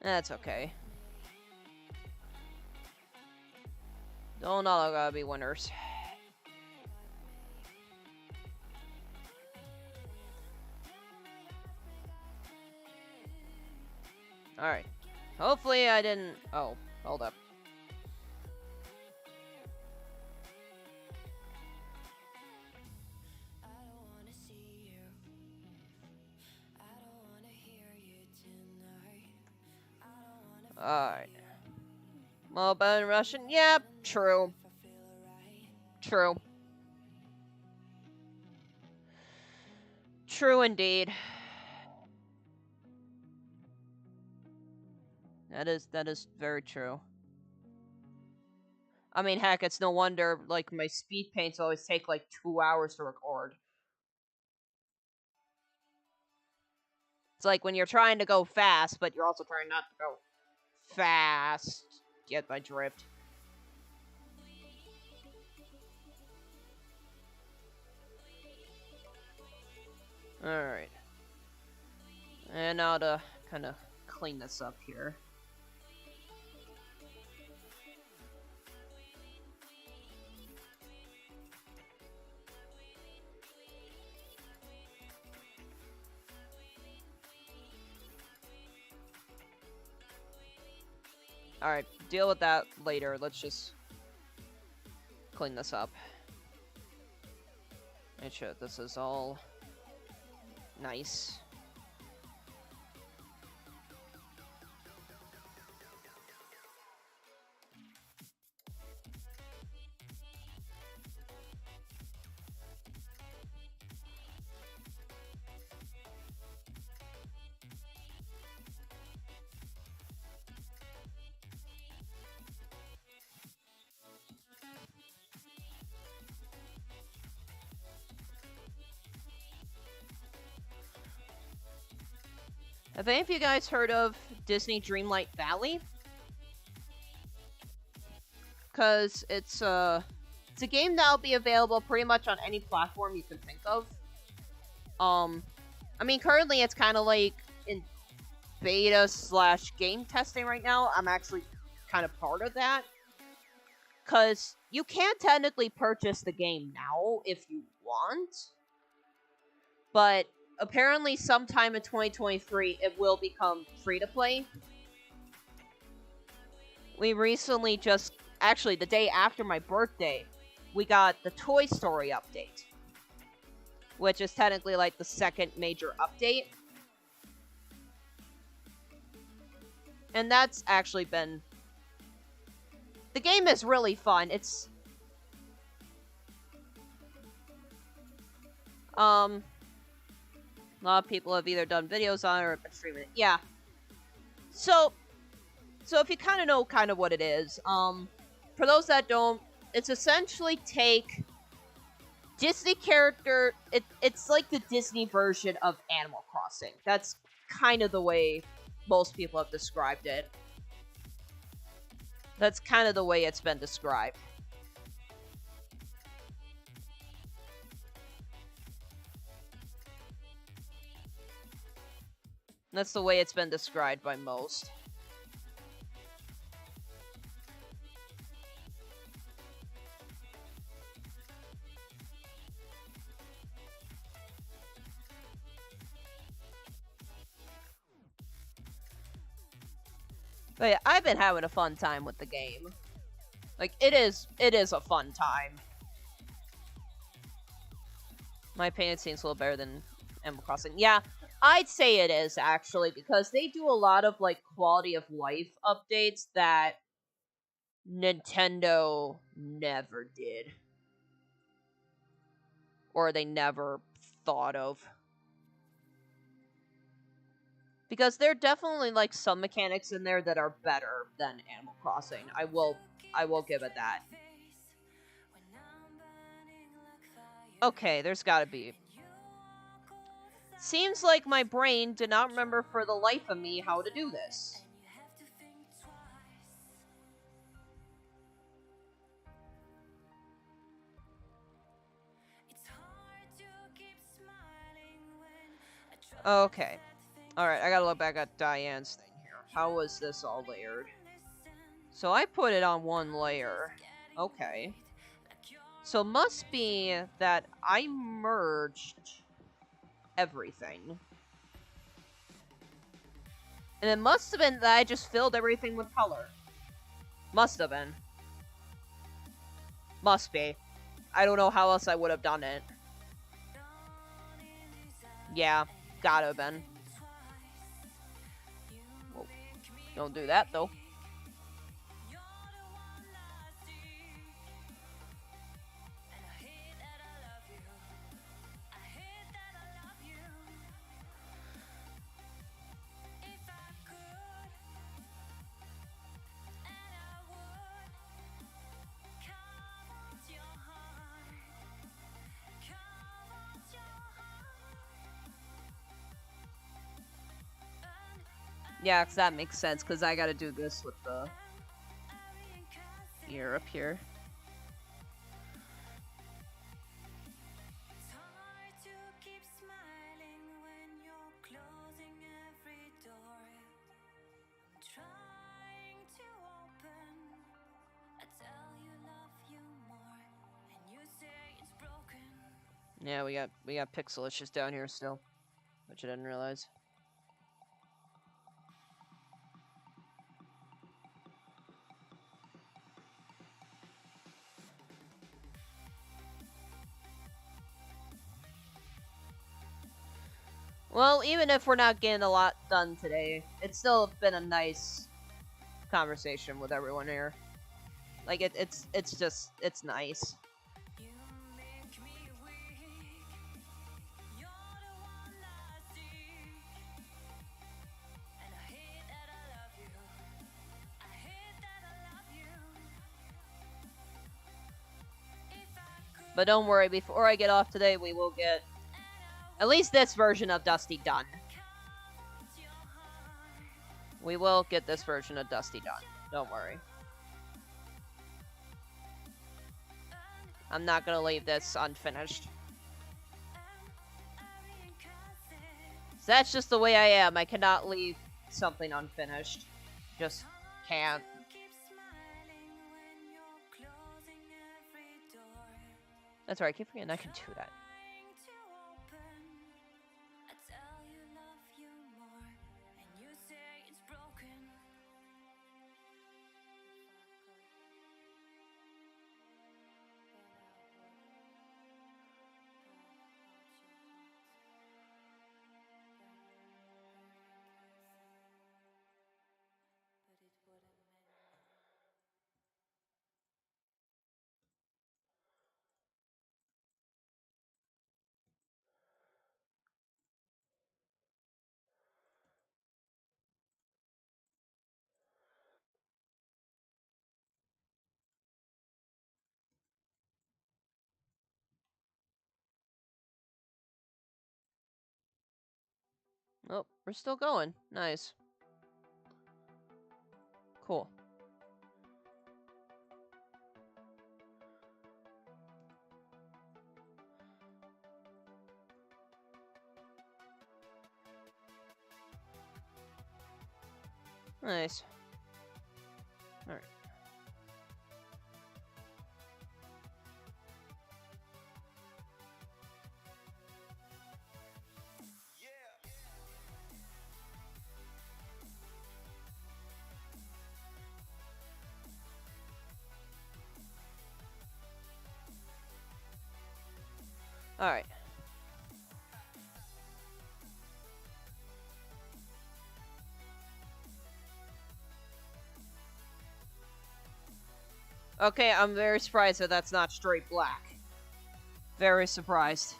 That's okay. Don't all gotta be winners. Alright. Hopefully I didn't... Oh, hold up. Alright. Mobile and Russian? Yep, true. True. True indeed. That is very true. I mean, heck, it's no wonder, like, my speed paints always take, like, 2 hours to record. It's like when you're trying to go fast, but you're also trying not to go fast. Get my drift. Alright. And now to kind of clean this up here. Alright, deal with that later. Let's just clean this up. Make sure this is all nice. Have any of you guys heard of Disney Dreamlight Valley? Because it's a game that'll be available pretty much on any platform you can think of. I mean, currently it's kind of like in beta / game testing right now. I'm actually kind of part of that. Because you can technically purchase the game now if you want. But apparently sometime in 2023 it will become free to play. We recently actually the day after my birthday, we got the Toy Story update, which is technically like the second major update. And that's actually been... The game is really fun. It's... A lot of people have either done videos on it or been streaming it. Yeah. So if you kind of know what it is, for those that don't, it's essentially take Disney character. It's like the Disney version of Animal Crossing. That's kind of the way most people have described it. That's kind of the way it's been described. That's the way it's been described by most. But yeah, I've been having a fun time with the game. Like, it is a fun time. My opinion seems a little better than Animal Crossing. Yeah, I'd say it is, actually, because they do a lot of, like, quality of life updates that Nintendo never did. Or they never thought of. Because there are definitely, like, some mechanics in there that are better than Animal Crossing. I will give it that. Okay, there's gotta be. Seems like my brain did not remember for the life of me how to do this. Okay. Alright, I gotta look back at Diane's thing here. How was this all layered? So I put it on one layer. Okay. So it must be that I merged everything. And it must have been that I just filled everything with color. Must have been. Must be. I don't know how else I would have done it. Yeah, gotta have been. Well, don't do that, though. Yeah, because that makes sense, because I gotta do this with the ear up here. Yeah, we got pixel issues down here still, which I didn't realize. Well, even if we're not getting a lot done today, it's still been a nice conversation with everyone here. Like, it's just, it's nice. But don't worry, before I get off today, we will get at least this version of Dusty done. We will get this version of Dusty done. Don't worry. I'm not gonna leave this unfinished. So that's just the way I am. I cannot leave something unfinished. Just can't. That's right, I keep forgetting I can do that. Oh, we're still going. Nice. Cool. Nice. Alright. Alright. Okay, I'm very surprised that that's not straight black. Very surprised.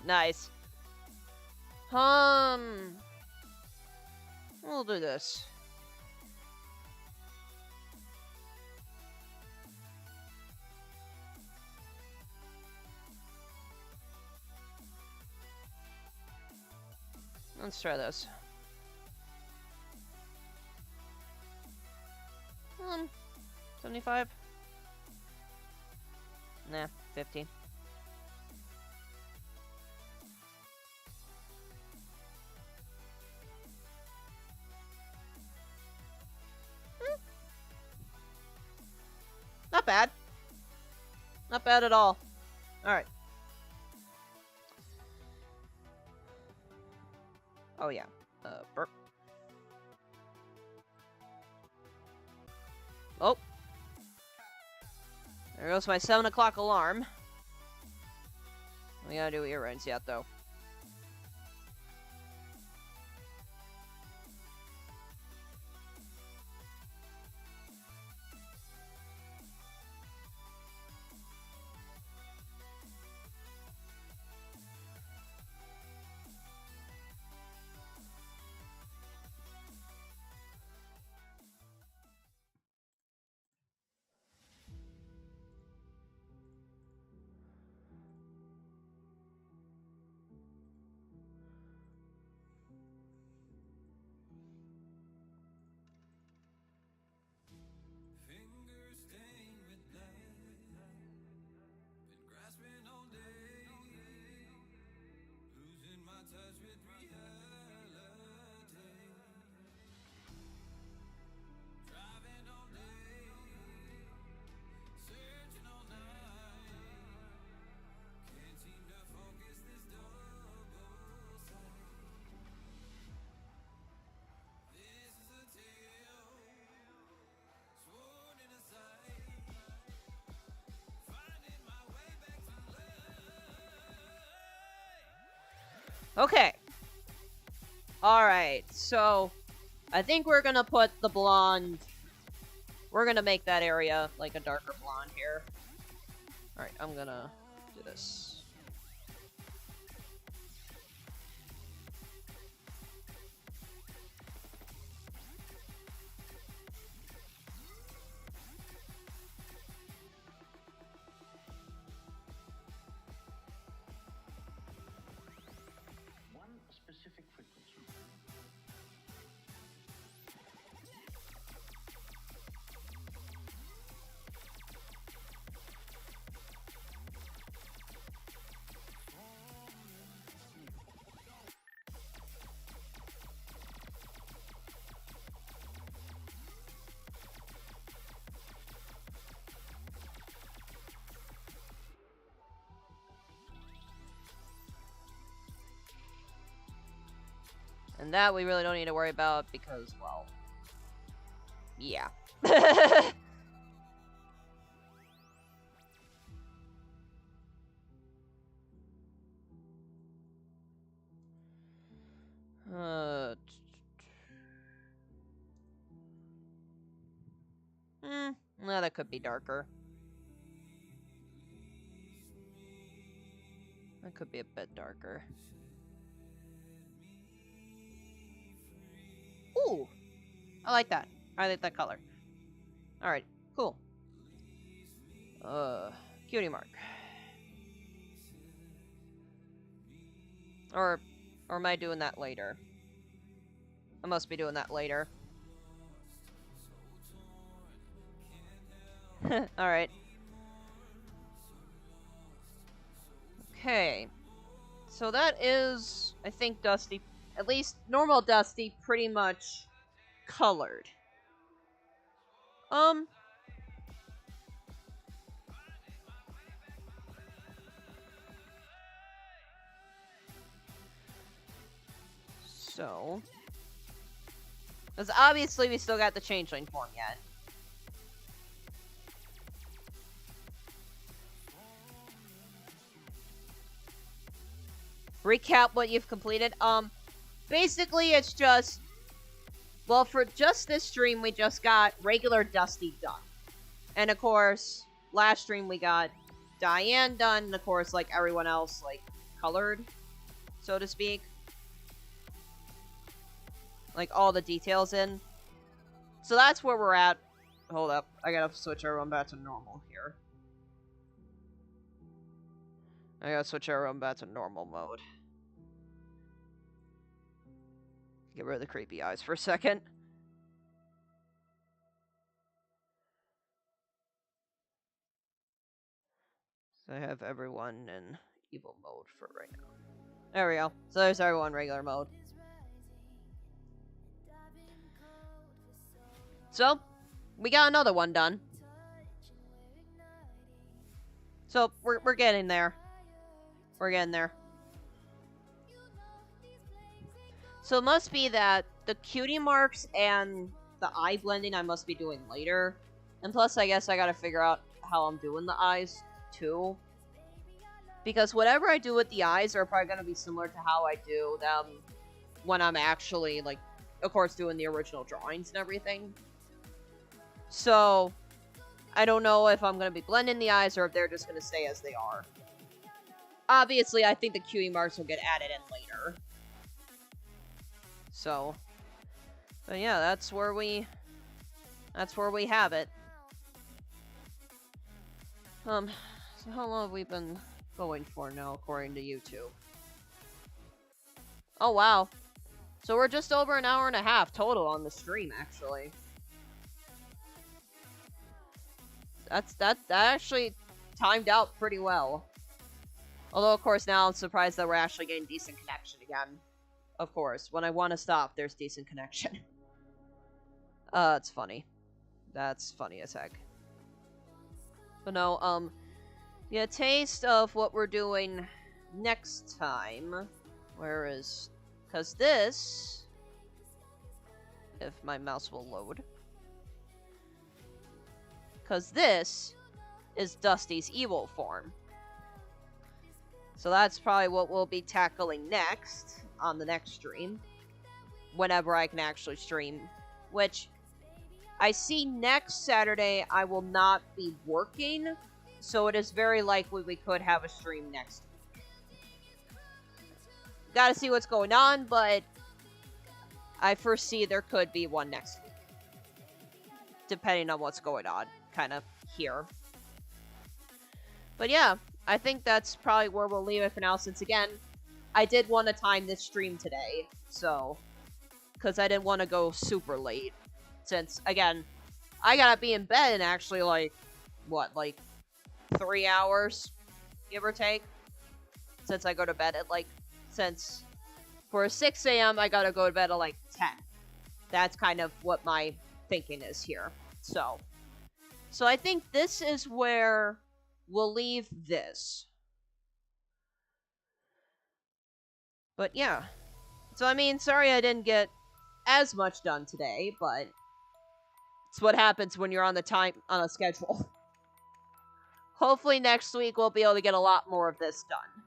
Nice. We'll do this. Let's try this. 75? Nah, 15. Not bad. Not bad at all. Alright. Oh, yeah. Burp. Oh. There goes my 7 o'clock alarm. We gotta do earrings yet, though. Okay. Alright, so I think we're gonna put the blonde. We're gonna make that area like a darker blonde here. Alright, I'm gonna do this. And that we really don't need to worry about because, well, yeah. No, that could be darker. That could be a bit darker. Ooh! I like that. I like that color. Alright, cool. Cutie mark. Or am I doing that later? I must be doing that later. Alright. Okay. So that is, I think, Dusty, at least normal Dusty, pretty much colored. So, because obviously we still got the changeling form yet. Recap what you've completed. Basically it's just, well, for just this stream, we just got regular Dusty done. And of course, last stream we got Diane done, and of course, like, everyone else, like, colored, so to speak. Like, all the details in. So that's where we're at. Hold up. I gotta switch everyone back to normal here. I gotta switch everyone back to normal mode. Get rid of the creepy eyes for a second. So I have everyone in evil mode for right now. There we go. So there's everyone regular mode. So, we got another one done. So, we're getting there. We're getting there. So it must be that the cutie marks and the eye blending I must be doing later. And plus, I guess I gotta figure out how I'm doing the eyes, too. Because whatever I do with the eyes are probably gonna be similar to how I do them when I'm actually, like, of course, doing the original drawings and everything. So, I don't know if I'm gonna be blending the eyes or if they're just gonna stay as they are. Obviously, I think the cutie marks will get added in later. So, but yeah, that's where we have it. So how long have we been going for now, according to YouTube? Oh, wow. So we're just over an hour and a half total on the stream, actually. That actually timed out pretty well. Although, of course, now I'm surprised that we're actually getting decent connection again. Of course, when I want to stop, there's decent connection. It's funny. That's funny as heck. But no, yeah, a taste of what we're doing next time. Where is... Because this... If my mouse will load. Because this is Dusty's evil form. So that's probably what we'll be tackling next on the next stream. Whenever I can actually stream. Which, I see next Saturday I will not be working. So it is very likely we could have a stream next week. Gotta see what's going on, but I foresee there could be one next week. Depending on what's going on, kind of here. But yeah, I think that's probably where we'll leave it for now, since again, I did want to time this stream today, so, because I didn't want to go super late, since, again, I gotta be in bed in actually, like, what, like, 3 hours, give or take, since I go to bed at, like, since, for 6 a.m., I gotta go to bed at, like, 10. That's kind of what my thinking is here, so I think this is where we'll leave this. But yeah. So, I mean, sorry I didn't get as much done today, but it's what happens when you're on a schedule. Hopefully next week we'll be able to get a lot more of this done.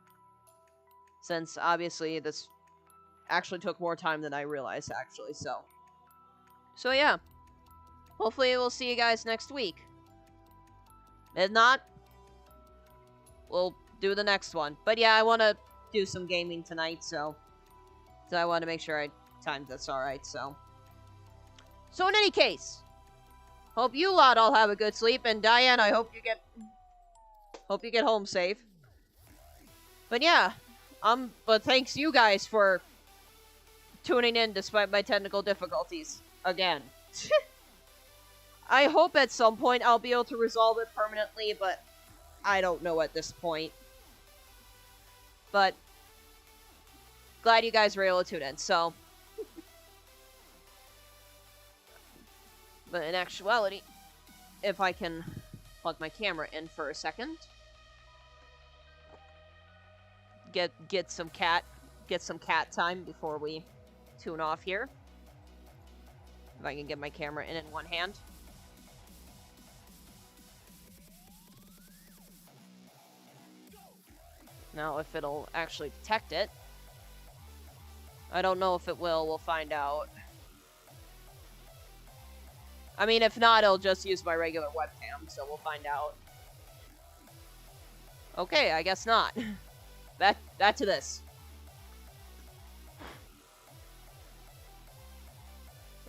Since, obviously, this actually took more time than I realized, actually, so. So, yeah. Hopefully, we'll see you guys next week. If not, we'll do the next one. But yeah, I want to do some gaming tonight, so I want to make sure I timed this alright, so. So, in any case, hope you lot all have a good sleep, and Diane, I hope you get home safe. But yeah, but thanks you guys for tuning in despite my technical difficulties again. I hope at some point I'll be able to resolve it permanently, but I don't know at this point. But glad you guys were able to tune in, so. But in actuality, if I can plug my camera in for a second, get some cat time before we tune off here. If I can get my camera in one hand. Now, if it'll actually detect it. I don't know if it will. We'll find out. I mean, if not, it'll just use my regular webcam, so we'll find out. Okay, I guess not. Back to this.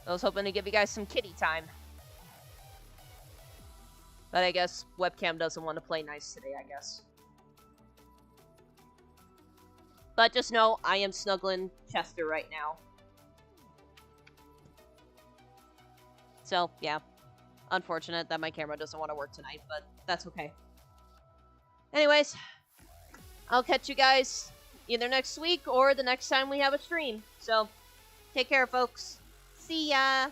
I was hoping to give you guys some kitty time. But I guess webcam doesn't want to play nice today, I guess. But just know, I am snuggling Chester right now. So, yeah. Unfortunate that my camera doesn't want to work tonight, but that's okay. Anyways, I'll catch you guys either next week or the next time we have a stream. So, take care, folks. See ya!